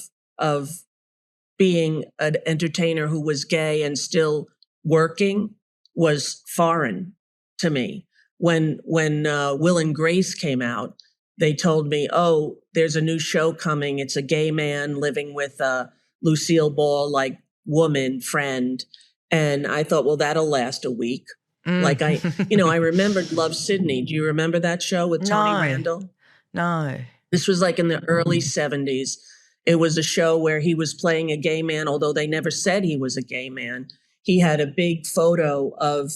being an entertainer who was gay and still working was foreign to me. When Will and Grace came out, they told me, oh, there's a new show coming. It's a gay man living with a Lucille Ball-like woman friend. And I thought, well, that'll last a week. Like I remembered Love, Sydney. Do you remember that show with Tony Randall? No. This was like in the early 70s. It was a show where he was playing a gay man, although they never said he was a gay man. He had a big photo of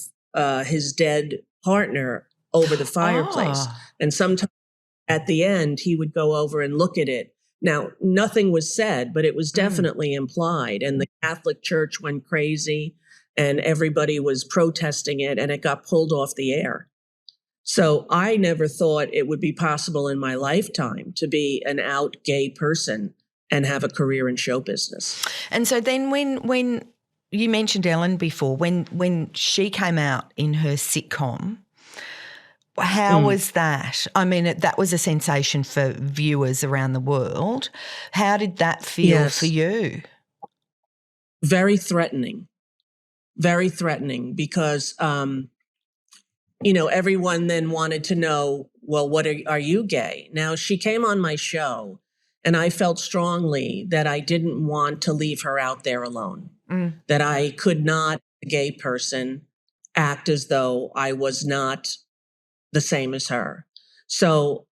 his dead partner over the fireplace. And sometimes at the end, he would go over and look at it. Now, nothing was said, but it was definitely implied. And the Catholic Church went crazy and everybody was protesting it and it got pulled off the air. So I never thought it would be possible in my lifetime to be an out gay person and have a career in show business. And so then when you mentioned Ellen before, when she came out in her sitcom, how was that? I mean, that was a sensation for viewers around the world. How did that feel for you? Very threatening because, everyone then wanted to know, well, what are you gay? Now, she came on my show and I felt strongly that I didn't want to leave her out there alone, that I could not, a gay person, act as though I was not the same as her. So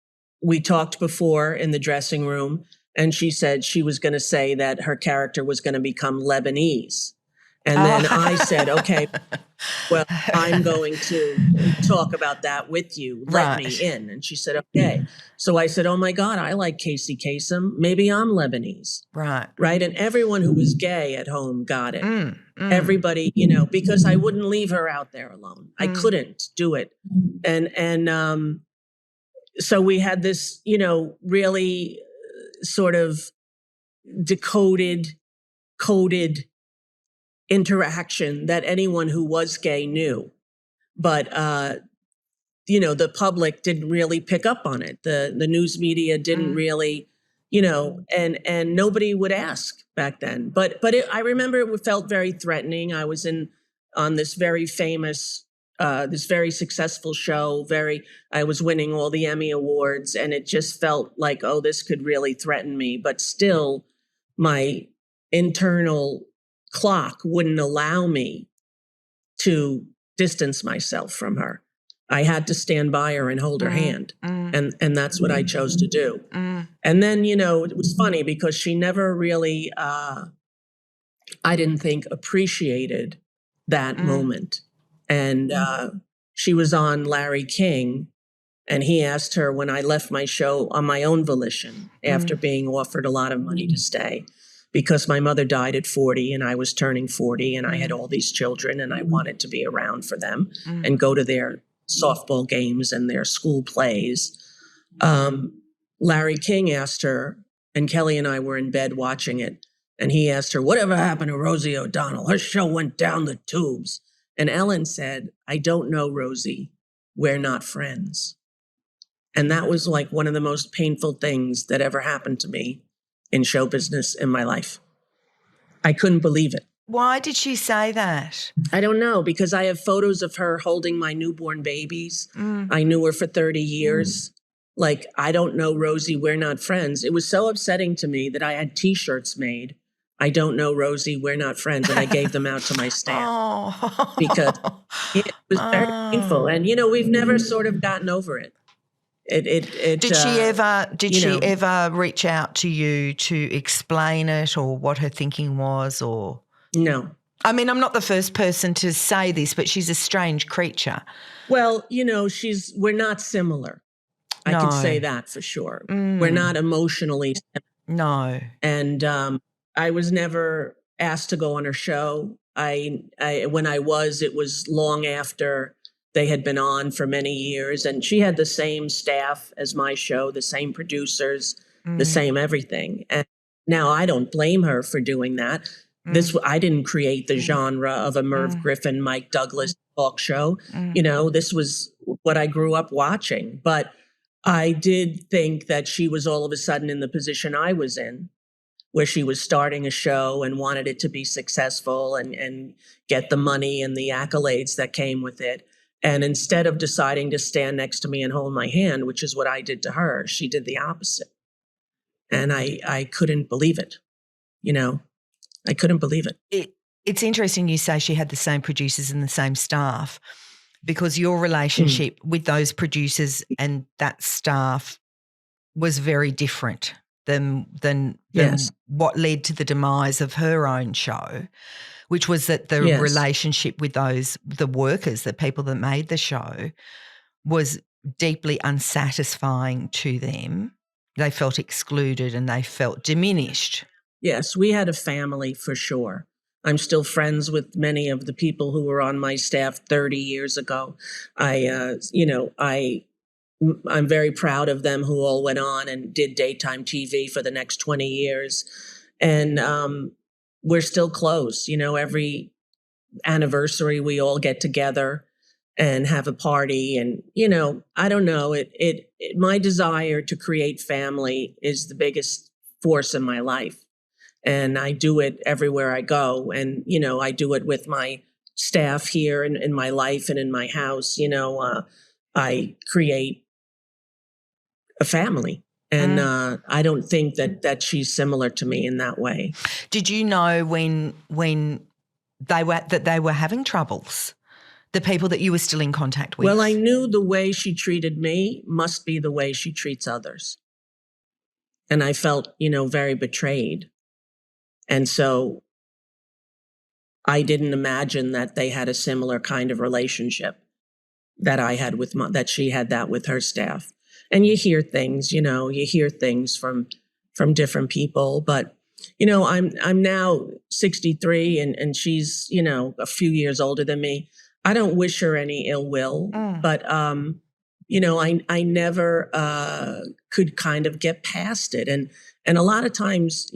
we talked before in the dressing room and she said she was going to say that her character was going to become Lebanese. And then I said, okay, well, I'm going to talk about that with you. Let me in. And she said, okay. So I said, oh my God, I like Casey Kasem. Maybe I'm Lebanese. Right. And everyone who was gay at home got it. Everybody, because I wouldn't leave her out there alone. I couldn't do it. And so we had this, really sort of coded interaction that anyone who was gay knew. But, the public didn't really pick up on it. The news media didn't really, and nobody would ask back then. But I remember it felt very threatening. I was on this very famous, this very successful show. I was winning all the Emmy Awards, and it just felt like, oh, this could really threaten me. But still, my internal clock wouldn't allow me to distance myself from her. I had to stand by her and hold her hand. And that's what I chose to do. And then, it was funny because she never really, I didn't think, appreciated that moment. And she was on Larry King And he asked her when I left my show on my own volition after being offered a lot of money to stay, because my mother died at 40 and I was turning 40 and I had all these children and I wanted to be around for them and go to their softball games and their school plays. Larry King asked her, and Kelly and I were in bed watching it, and he asked her, whatever happened to Rosie O'Donnell? Her show went down the tubes. And Ellen said, I don't know, Rosie. We're not friends. And that was like one of the most painful things that ever happened to me in show business in my life. I couldn't believe it. Why did she say that? I don't know, because I have photos of her holding my newborn babies. I knew her for 30 years. Like, I don't know, Rosie, we're not friends. It was so upsetting to me that I had T-shirts made. I don't know, Rosie, we're not friends. And I gave them out to my staff because it was very painful. And, we've never sort of gotten over it. Did she ever reach out to you to explain it or what her thinking was, or? No. I mean, I'm not the first person to say this, but she's a strange creature. Well, we're not similar. I can say that for sure. We're not emotionally similar. No. And I was never asked to go on her show. When I was, it was long after they had been on for many years, and she had the same staff as my show, the same producers, the same everything. And now I don't blame her for doing that. I didn't create the genre of a Merv Griffin, Mike Douglas talk show. This was what I grew up watching. But I did think that she was all of a sudden in the position I was in, where she was starting a show and wanted it to be successful and get the money and the accolades that came with it. And instead of deciding to stand next to me and hold my hand, which is what I did to her, she did the opposite. And I couldn't believe it. I couldn't believe it. It's interesting you say she had the same producers and the same staff, because your relationship with those producers and that staff was very different than Yes. what led to the demise of her own show, which was that the relationship with the workers, the people that made the show, was deeply unsatisfying to them. They felt excluded and they felt diminished. Yes, we had a family for sure. I'm still friends with many of the people who were on my staff 30 years ago. I'm very proud of them who all went on and did daytime TV for the next 20 years. And we're still close. Every anniversary we all get together and have a party. And, I don't know, my desire to create family is the biggest force in my life. And I do it everywhere I go. And, I do it with my staff here in my life and in my house. I create a family. And I don't think that she's similar to me in that way. Did you know when they were having troubles, the people that you were still in contact with? Well, I knew the way she treated me must be the way she treats others. And I felt, very betrayed. And so I didn't imagine that they had a similar kind of relationship that I had that she had that with her staff. And you hear things, from different people. But, I'm now 63 and she's, a few years older than me. I don't wish her any ill will, but, I never could kind of get past it. And a lot of times,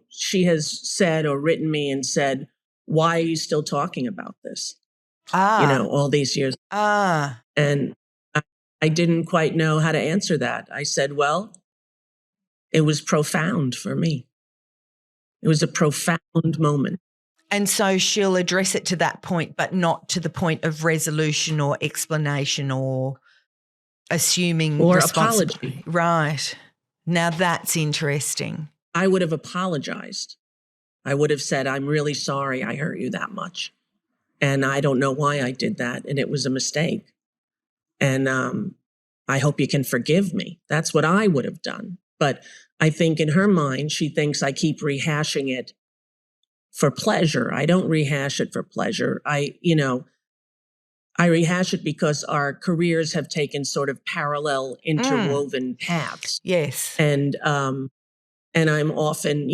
she has said or written me and said, why are you still talking about this? All these years. And I didn't quite know how to answer that. I said, well, it was profound for me. It was a profound moment. And so she'll address it to that point, but not to the point of resolution or explanation or assuming or apology. Right. Now that's interesting. I would have apologized. I would have said, I'm really sorry I hurt you that much. And I don't know why I did that. And it was a mistake. And I hope you can forgive me. That's what I would have done. But I think in her mind, she thinks I keep rehashing it for pleasure. I don't rehash it for pleasure. I rehash it because our careers have taken sort of parallel, interwoven paths. Yes. And I'm often,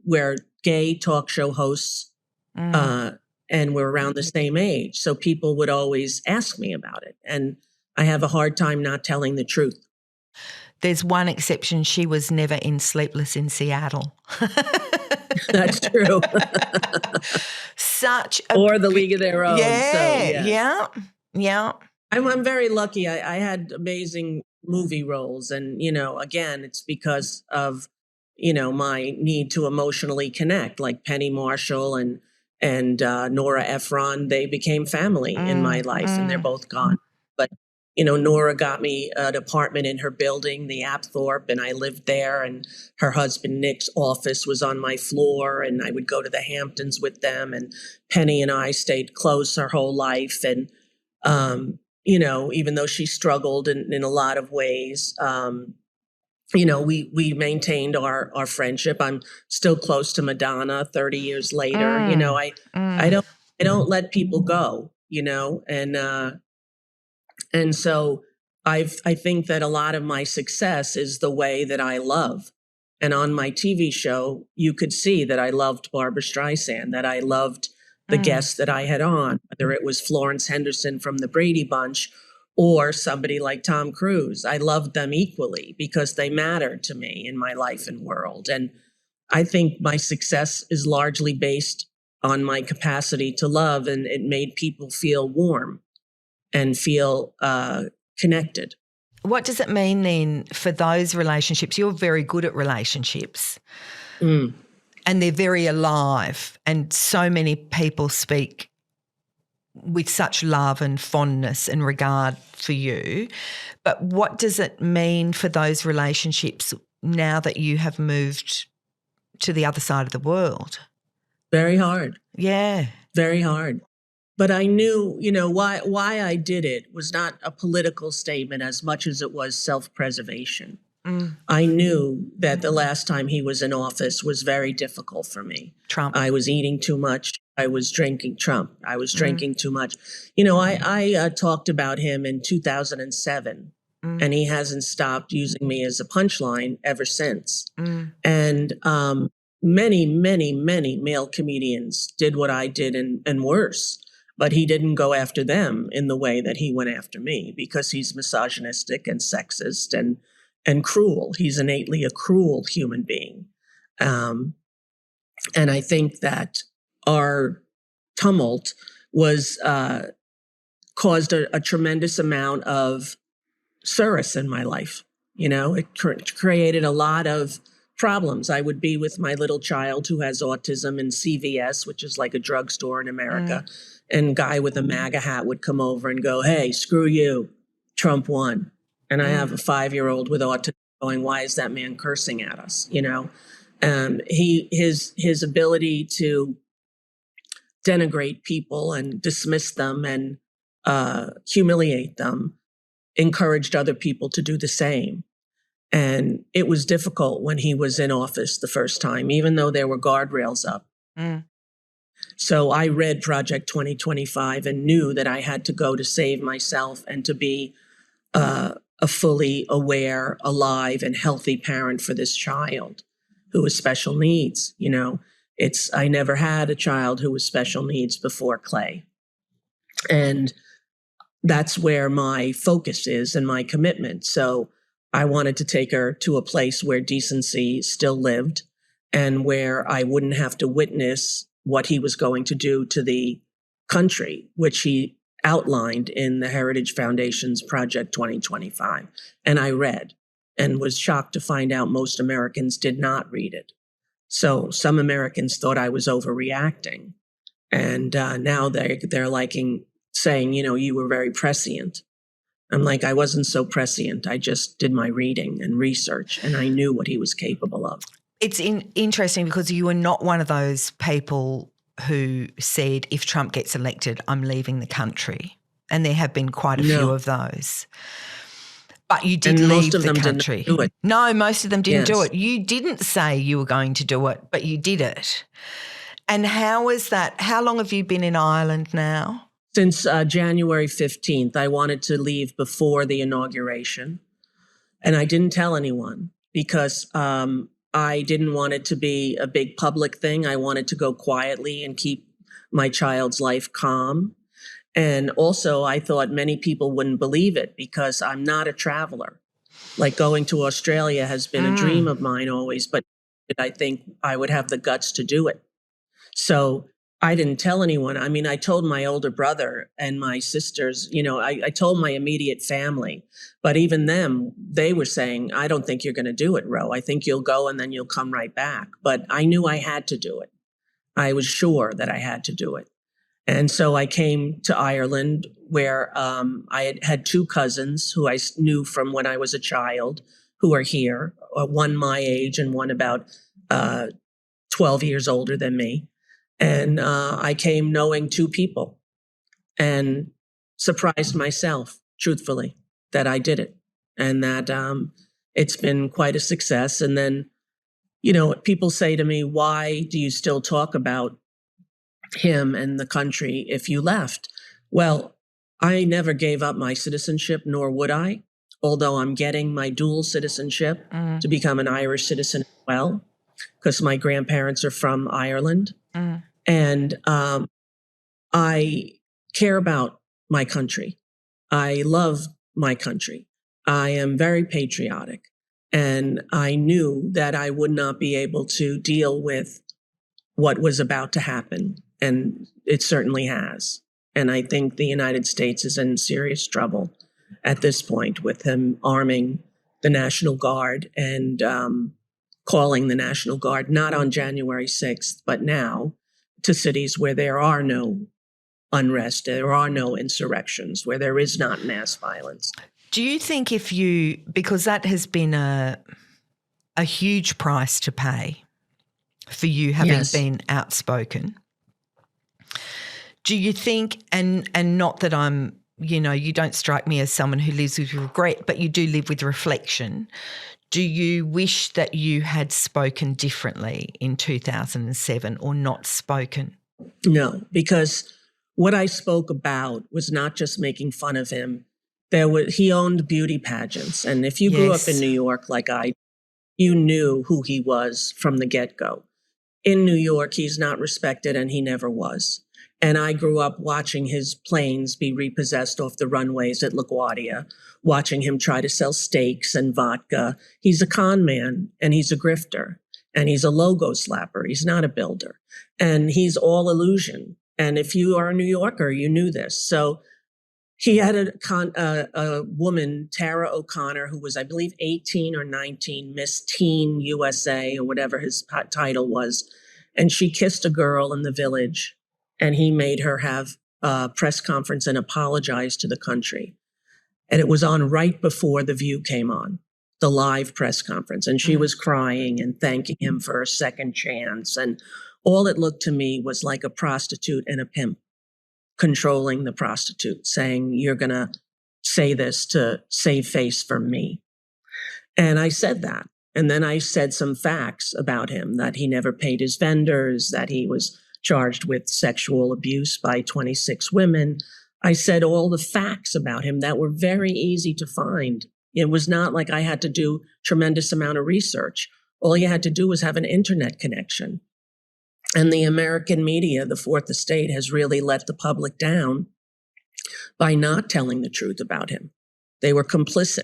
we're gay talk show hosts, and we're around the same age. So people would always ask me about it. And I have a hard time not telling the truth. There's one exception. She was never in Sleepless in Seattle. That's true. Or The League of Their Own. Yeah. I'm very lucky. I had amazing movie roles. And, again, it's because of, my need to emotionally connect, like Penny Marshall and Nora Ephron. They became family in my life, and they're both gone. But Nora got me an apartment in her building, the Apthorpe, and I lived there. And her husband, Nick's office was on my floor, and I would go to the Hamptons with them. And Penny and I stayed close her whole life. And, even though she struggled in a lot of ways, we maintained our friendship. I'm still close to Madonna 30 years later. I don't let people go, and so I think that a lot of my success is the way that I love. And on my TV show, you could see that I loved Barbra Streisand, that I loved the guests that I had on, whether it was Florence Henderson from the Brady Bunch or somebody like Tom Cruise. I loved them equally because they mattered to me in my life and world. And I think my success is largely based on my capacity to love, and it made people feel warm and feel connected. What does it mean then for those relationships? You're very good at relationships and they're very alive, and so many people speak with such love and fondness and regard for you. But what does it mean for those relationships now that you have moved to the other side of the world? Very hard. Yeah. Very hard. But I knew, why I did it was not a political statement as much as it was self-preservation. I knew that the last time he was in office was very difficult for me. Trump. I was eating too much. I was drinking drinking too much. I talked about him in 2007, and he hasn't stopped using me as a punchline ever since. And many, many, many male comedians did what I did and worse. But he didn't go after them in the way that he went after me, because he's misogynistic and sexist and cruel. He's innately a cruel human being. And I think that our tumult was caused a tremendous amount of stress in my life. It created a lot of problems. I would be with my little child who has autism in CVS, which is like a drugstore in America. And a guy with a MAGA hat would come over and go, "Hey, screw you, Trump won." And I have a 5-year-old with autism going, "Why is that man cursing at us?" His ability to denigrate people and dismiss them and humiliate them encouraged other people to do the same. And it was difficult when he was in office the first time, even though there were guardrails up. So I read Project 2025 and knew that I had to go to save myself and to be a fully aware, alive, and healthy parent for this child who has special needs. I never had a child who was special needs before Clay. And that's where my focus is and my commitment. So I wanted to take her to a place where decency still lived and where I wouldn't have to witness what he was going to do to the country, which he outlined in the Heritage Foundation's Project 2025. And I read and was shocked to find out most Americans did not read it. So some Americans thought I was overreacting. And now they're saying, you were very prescient. I'm like, I wasn't so prescient. I just did my reading and research, and I knew what he was capable of. It's interesting because you were not one of those people who said, if Trump gets elected, I'm leaving the country. And there have been quite a few of those. But you did leave the country. Didn't do it. No, most of them didn't do it. You didn't say you were going to do it, but you did it. And how is that? How long have you been in Ireland now? Since January 15th, I wanted to leave before the inauguration. And I didn't tell anyone because I didn't want it to be a big public thing. I wanted to go quietly and keep my child's life calm. And also, I thought many people wouldn't believe it because I'm not a traveler. Like going to Australia has been a dream of mine always, but I think I would have the guts to do it. So I didn't tell anyone. I mean, I told my older brother and my sisters, I told my immediate family, but even them, they were saying, I don't think you're going to do it, Ro. I think you'll go and then you'll come right back. But I knew I had to do it. I was sure that I had to do it. And so I came to Ireland where I had two cousins who I knew from when I was a child who are here, one my age and one about 12 years older than me. And I came knowing two people and surprised myself, truthfully, that I did it and that it's been quite a success. And then, people say to me, why do you still talk about him and the country if you left? Well, I never gave up my citizenship, nor would I, although I'm getting my dual citizenship to become an Irish citizen as well, because my grandparents are from Ireland. And I care about my country. I love my country. I am very patriotic. And I knew that I would not be able to deal with what was about to happen. And it certainly has. And I think the United States is in serious trouble at this point with him arming the National Guard and calling the National Guard, not on January 6th, but now, to cities where there are no unrest, there are no insurrections, where there is not mass violence. Do you think because that has been a huge price to pay for you having been outspoken, do you think, and not that I'm, you don't strike me as someone who lives with regret, but you do live with reflection. Do you wish that you had spoken differently in 2007 or not spoken? No, because what I spoke about was not just making fun of him. He owned beauty pageants. And if you grew up in New York like I, you knew who he was from the get-go. In New York, he's not respected and he never was. And I grew up watching his planes be repossessed off the runways at LaGuardia, watching him try to sell steaks and vodka. He's a con man and he's a grifter and he's a logo slapper. He's not a builder and he's all illusion. And if you are a New Yorker, you knew this. So he had a woman, Tara O'Connor, who was, I believe, 18 or 19, Miss Teen USA or whatever his title was. And she kissed a girl in the Village. And he made her have a press conference and apologize to the country. And it was on right before The View came on, the live press conference. And she was crying and thanking him for a second chance. And all it looked to me was like a prostitute and a pimp controlling the prostitute, saying, you're going to say this to save face from me. And I said that. And then I said some facts about him, that he never paid his vendors, that he was charged with sexual abuse by 26 women. I said all the facts about him that were very easy to find. It was not like I had to do tremendous amount of research. All you had to do was have an internet connection. And the American media, the Fourth Estate, has really let the public down by not telling the truth about him. They were complicit.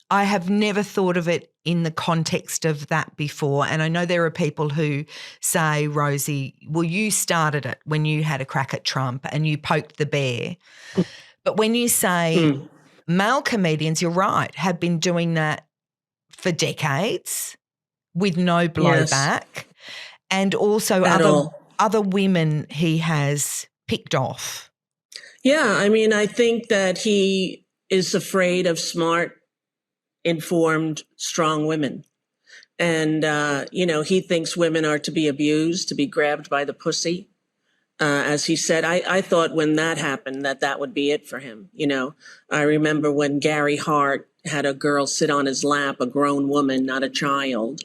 I have never thought of it in the context of that before. And I know there are people who say, Rosie, well, you started it when you had a crack at Trump and you poked the bear. But when you say male comedians, you're right, have been doing that for decades with no blowback. And also other women he has picked off. Yeah, I mean, I think that he is afraid of smart, informed, strong women. And, he thinks women are to be abused, to be grabbed by the pussy. As he said, I thought when that happened that would be it for him. I remember when Gary Hart had a girl sit on his lap, a grown woman, not a child.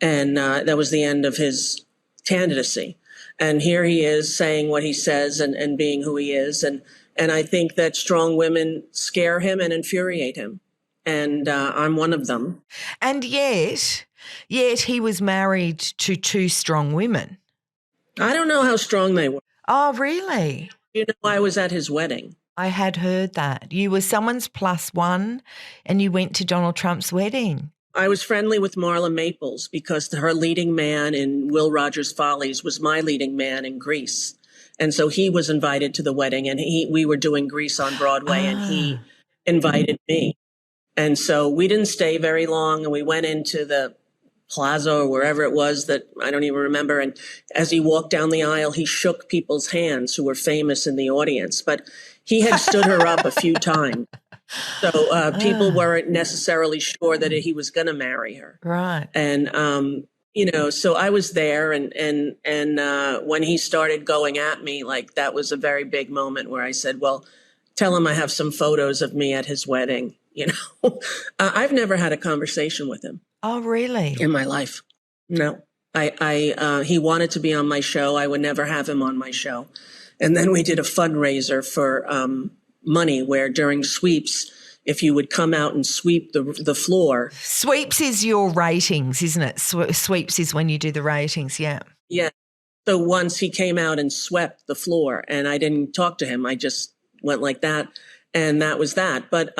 And that was the end of his candidacy. And here he is saying what he says and being who he is. And, And I think that strong women scare him and infuriate him. And I'm one of them. And yet he was married to two strong women. I don't know how strong they were. Oh, really? You know, I was at his wedding. I had heard that. You were someone's plus one and you went to Donald Trump's wedding. I was friendly with Marla Maples because her leading man in Will Rogers' Follies was my leading man in Grease. And so he was invited to the wedding, and we were doing Grease on Broadway, and he invited me. And so we didn't stay very long, and we went into the plaza or wherever it was that I don't even remember. And as he walked down the aisle, he shook people's hands who were famous in the audience. But he had stood her up a few times. So people weren't necessarily sure that he was going to marry her. Right. And, you know, so I was there. And when he started going at me, like, that was a very big moment where I said, well, tell him I have some photos of me at his wedding. You know, I've never had a conversation with him. Oh, really? In my life. No, he wanted to be on my show. I would never have him on my show. And then we did a fundraiser for money where during sweeps, if you would come out and sweep the floor. Sweeps is your ratings, isn't it? Sweeps is when you do the ratings. Yeah. Yeah. So once he came out and swept the floor, and I didn't talk to him. I just went like that. And that was that. But,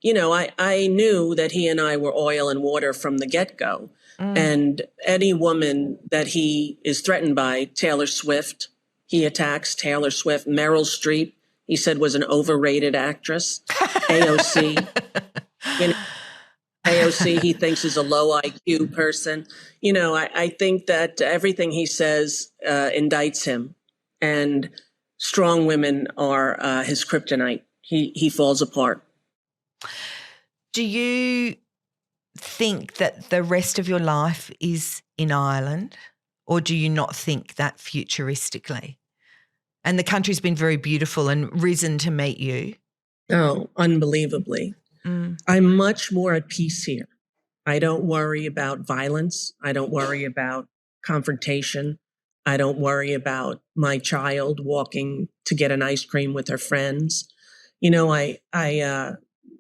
you know, I knew that he and I were oil and water from the get-go. And any woman that he is threatened by, Taylor Swift, he attacks Taylor Swift. Meryl Streep, he said, was an overrated actress. AOC, you know, AOC, he thinks is a low IQ person. You know, I think that everything he says indicts him. And strong women are his kryptonite. He falls apart. Do you think that the rest of your life is in Ireland, or do you not think that futuristically? And the country's been very beautiful and risen to meet you. Oh, unbelievably. I'm much more at peace here. I don't worry about violence. I don't worry about confrontation. I don't worry about my child walking to get an ice cream with her friends. You know, I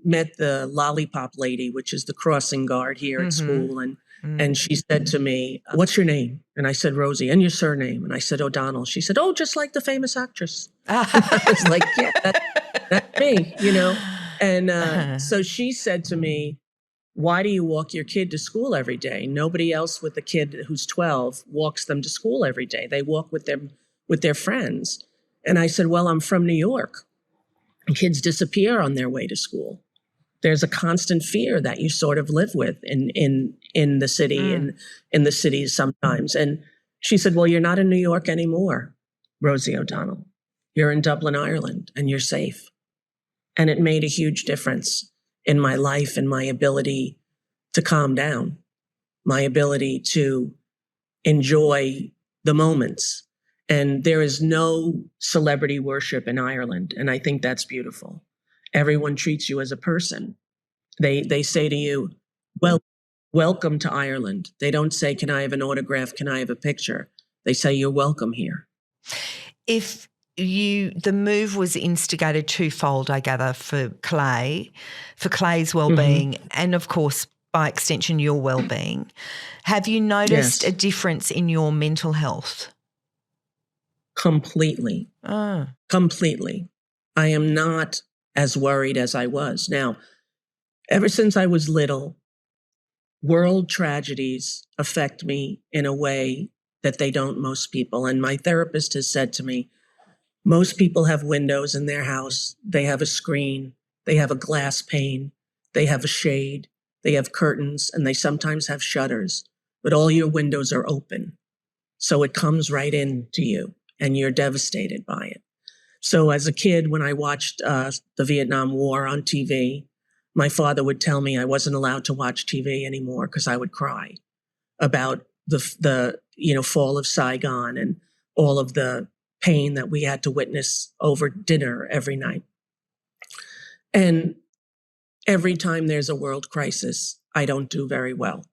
met the lollipop lady, which is the crossing guard here at school. And she said to me, what's your name? And I said, Rosie. And your surname? And I said, O'Donnell. She said, oh, just like the famous actress. I was like, yeah, that's me, you know. And so she said to me, why do you walk your kid to school every day? Nobody else with a kid who's 12 walks them to school every day. They walk with their friends. And I said, well, I'm from New York. Kids disappear on their way to school. There's a constant fear that you sort of live with in the city and in the cities sometimes. And she said, well, you're not in New York anymore, Rosie O'Donnell. You're in Dublin, Ireland, and you're safe. And it made a huge difference in my life and my ability to calm down, my ability to enjoy the moments. And there is no celebrity worship in Ireland. And I think that's beautiful. Everyone treats you as a person. They say to you, well, welcome to Ireland. They don't say, can I have an autograph? Can I have a picture? They say, you're welcome here. If the move was instigated twofold, I gather, for Clay's well-being and, of course, by extension, your well-being. Have you noticed a difference in your mental health? Completely. Completely. I am not as worried as I was. Now, ever since I was little, world tragedies affect me in a way that they don't most people. And my therapist has said to me, most people have windows in their house. They have a screen. They have a glass pane. They have a shade. They have curtains, and they sometimes have shutters. But all your windows are open. So it comes right into you. And you're devastated by it. So as a kid, when I watched the Vietnam War on TV, my father would tell me I wasn't allowed to watch TV anymore because I would cry about the fall of Saigon and all of the pain that we had to witness over dinner every night. And every time there's a world crisis, I don't do very well.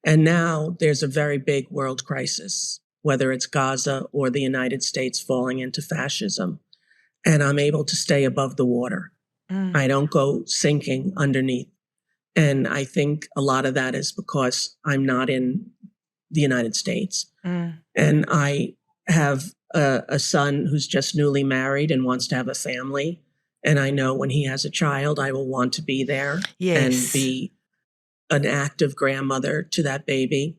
And now there's a very big world crisis, whether it's Gaza or the United States falling into fascism. and I'm able to stay above the water. I don't go sinking underneath. And I think a lot of that is because I'm not in the United States. And I have a son who's just newly married and wants to have a family. And I know when he has a child, I will want to be there and be an active grandmother to that baby.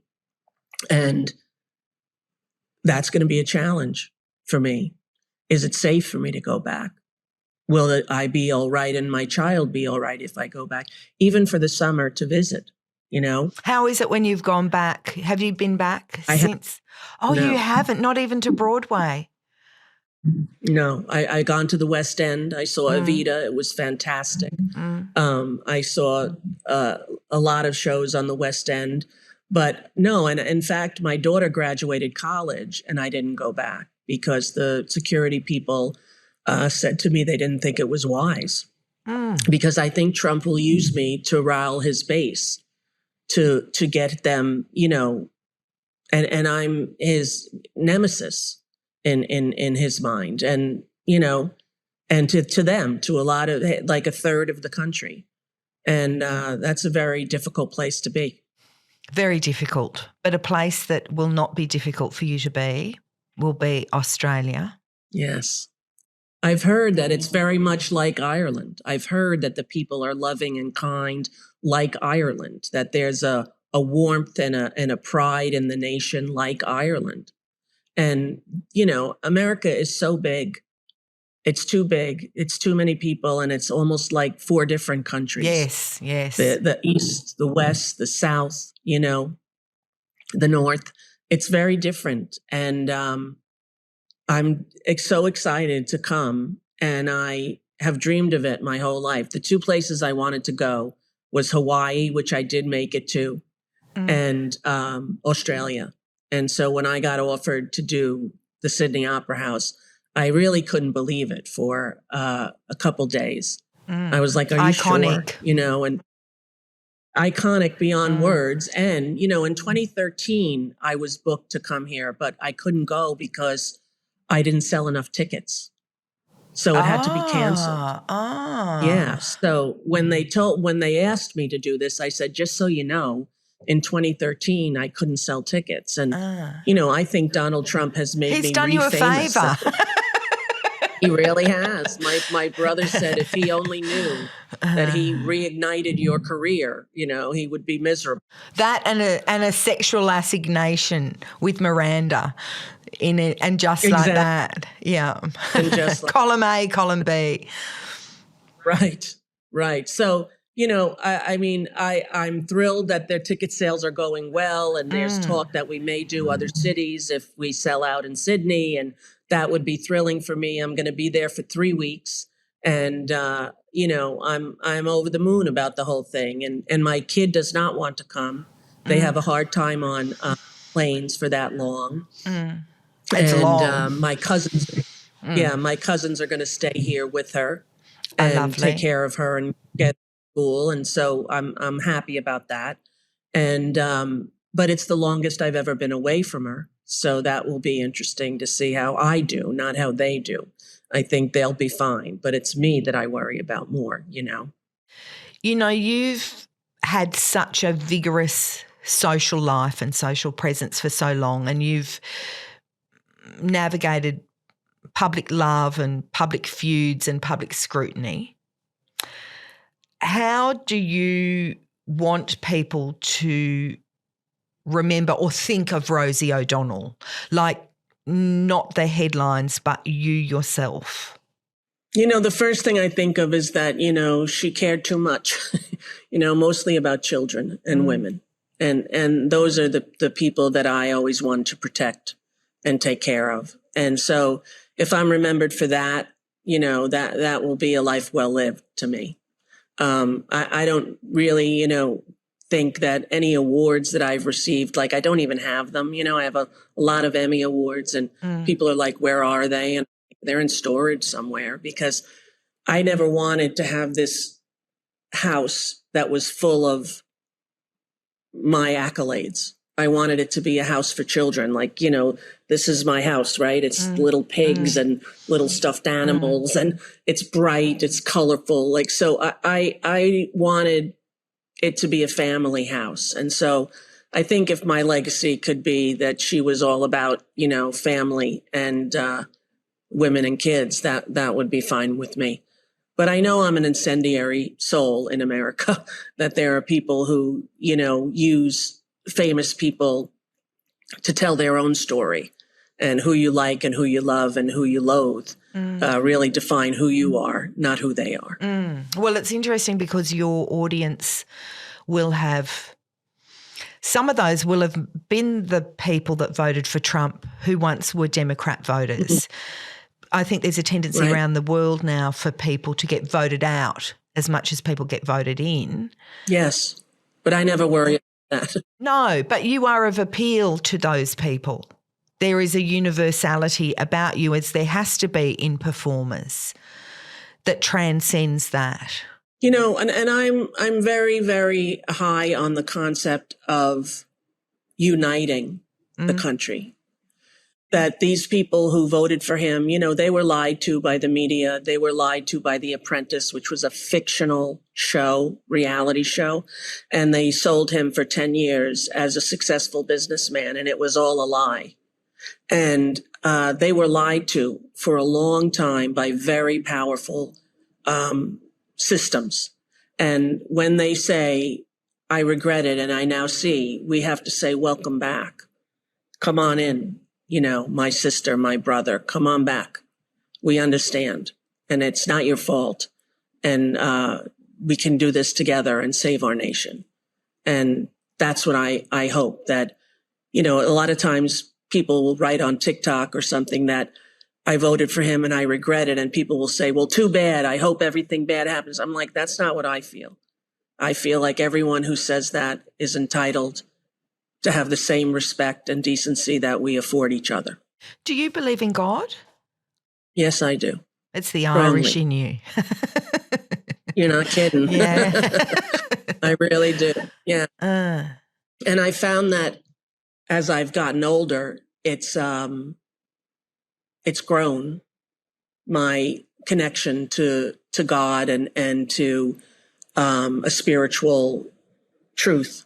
And that's going to be a challenge for me. Is it safe for me to go back? Will I be all right and my child be all right if I go back, even for the summer to visit, you know? How is it when you've gone back? Have you been back since? No. You haven't? Not even to Broadway? No, I gone to the West End. I saw Evita. It was fantastic. I saw a lot of shows on the West End. But no, and in fact, my daughter graduated college and I didn't go back because the security people said to me they didn't think it was wise. Because I think Trump will use me to rile his base, to get them, you know, and I'm his nemesis in his mind. And, you know, and to them, to a lot of, like a third of the country. And that's a very difficult place to be. Very difficult, but a place that will not be difficult for you to be will be Australia. Yes. I've heard that it's very much like Ireland. I've heard that the people are loving and kind like Ireland, that there's a warmth and a pride in the nation like Ireland. And, you know, America is so big. It's too big. It's too many people. And it's almost like 4 different countries. Yes, yes. The East, the West, the South, you know, the North. It's very different. And I'm so excited to come. And I have dreamed of it my whole life. The 2 places I wanted to go was Hawaii, which I did make it to, and Australia. And so when I got offered to do the Sydney Opera House, I really couldn't believe it for a couple days. I was like, are you sure? You know, and iconic beyond words. And, you know, in 2013, I was booked to come here, but I couldn't go because I didn't sell enough tickets. So it had to be canceled. Yeah. So when they asked me to do this, I said, just so you know, in 2013, I couldn't sell tickets. And, you know, I think Donald Trump has made me done you a favor. He really has. My brother said if he only knew that he reignited your career, you know, he would be miserable. That and a sexual assignation with Miranda in it, and just like that. Yeah. And just like column A, column B. Right. So, you know, I mean, I'm thrilled that their ticket sales are going well, and there's talk that we may do other cities if we sell out in Sydney, and that would be thrilling for me. I'm going to be there for 3 weeks, and you know, I'm over the moon about the whole thing. And my kid does not want to come. They have a hard time on planes for that long. It's and long. My cousins, my cousins are going to stay here with her and take care of her and get school. And so I'm happy about that. And but it's the longest I've ever been away from her. So that will be interesting to see how I do, not how they do. I think they'll be fine, but it's me that I worry about more, you know. You know, you've had such a vigorous social life and social presence for so long, and you've navigated public love and public feuds and public scrutiny. How do you want people to remember or think of Rosie O'Donnell? Like, not the headlines, but you yourself. You know, the first thing I think of is that, you know, she cared too much, you know, mostly about children and women. And those are the people that I always wanted to protect and take care of. And so if I'm remembered for that, you know, that will be a life well lived to me. I don't really, you know, think that any awards that I've received, like I don't even have them. You know, I have a lot of Emmy awards, and people are like, where are they? And they're in storage somewhere, because I never wanted to have this house that was full of my accolades. I wanted it to be a house for children. Like, this is my house, right? It's little pigs and little stuffed animals, and it's bright, it's colorful. Like, so I wanted it to be a family house. And so I think if my legacy could be that she was all about, family and women and kids, that would be fine with me. But I know I'm an incendiary soul in America, that there are people who, use famous people to tell their own story, and who you like and who you love and who you loathe really define who you are, not who they are. Well, it's interesting because your audience will have, some of those will have been the people that voted for Trump who once were Democrat voters. I think there's a tendency around the world now for people to get voted out as much as people get voted in. Yes, but I never worry about that. No, but you are of appeal to those people. There is a universality about you, as there has to be in performers, that transcends that. And I'm very, very high on the concept of uniting the country. That these people who voted for him, they were lied to by the media. They were lied to by The Apprentice, which was a fictional show, reality show. And they sold him for 10 years as a successful businessman, and it was all a lie. And they were lied to for a long time by very powerful systems. And when they say, I regret it and I now see, we have to say, welcome back. Come on in. My sister, my brother, come on back. We understand. And it's not your fault. And we can do this together and save our nation. And that's what I hope that, a lot of times people will write on TikTok or something that I voted for him and I regret it. And people will say, well, too bad. I hope everything bad happens. I'm like, that's not what I feel. I feel like everyone who says that is entitled to have the same respect and decency that we afford each other. Do you believe in God? Yes, I do. It's the Irish in you. You're not kidding. Yeah. I really do. Yeah. And I found that as I've gotten older, it's grown, my connection to God and to a spiritual truth.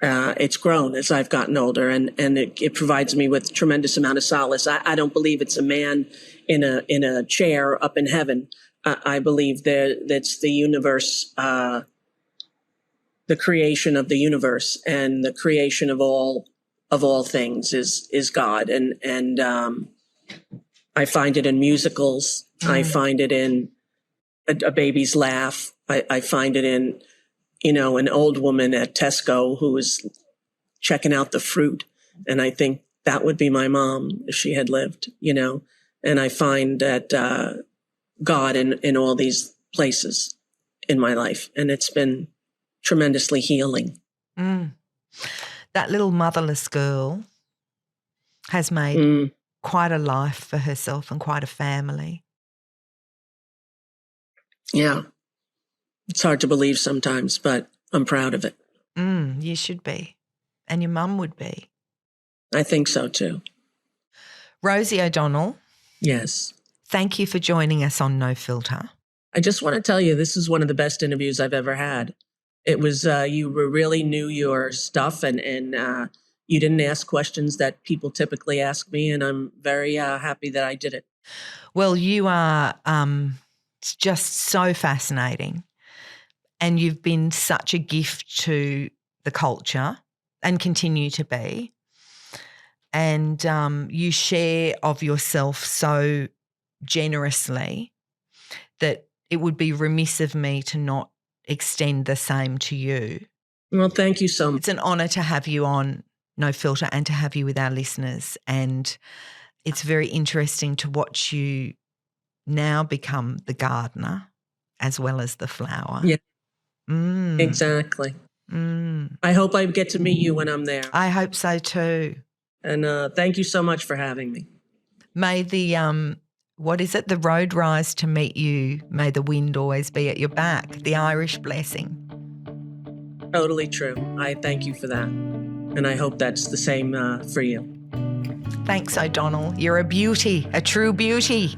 It's grown as I've gotten older, and it provides me with tremendous amount of solace. I don't believe it's a man in a chair up in heaven. I believe that's the universe, the creation of the universe, and the creation of all things is God. And I find it in musicals. I find it in a baby's laugh. I find it in an old woman at Tesco who was checking out the fruit. And I think that would be my mom if she had lived, and I find that God in all these places in my life. And it's been tremendously healing. That little motherless girl has made quite a life for herself and quite a family. Yeah. It's hard to believe sometimes, but I'm proud of it. You should be. And your mum would be. I think so too. Rosie O'Donnell. Yes. Thank you for joining us on No Filter. I just want to tell you, this is one of the best interviews I've ever had. It was, you really knew your stuff and you didn't ask questions that people typically ask me, and I'm very happy that I did it. Well, you are just so fascinating. And you've been such a gift to the culture and continue to be. And you share of yourself so generously that it would be remiss of me to not extend the same to you. Well, thank you so much. It's an honour to have you on No Filter and to have you with our listeners. And it's very interesting to watch you now become the gardener as well as the flower. Yeah. Exactly. I hope I get to meet you when I'm there. I hope so too. And thank you so much for having me. May the, the road rise to meet you. May the wind always be at your back. The Irish blessing. Totally true. I thank you for that. And I hope that's the same for you. Thanks, O'Donnell. You're a beauty, a true beauty.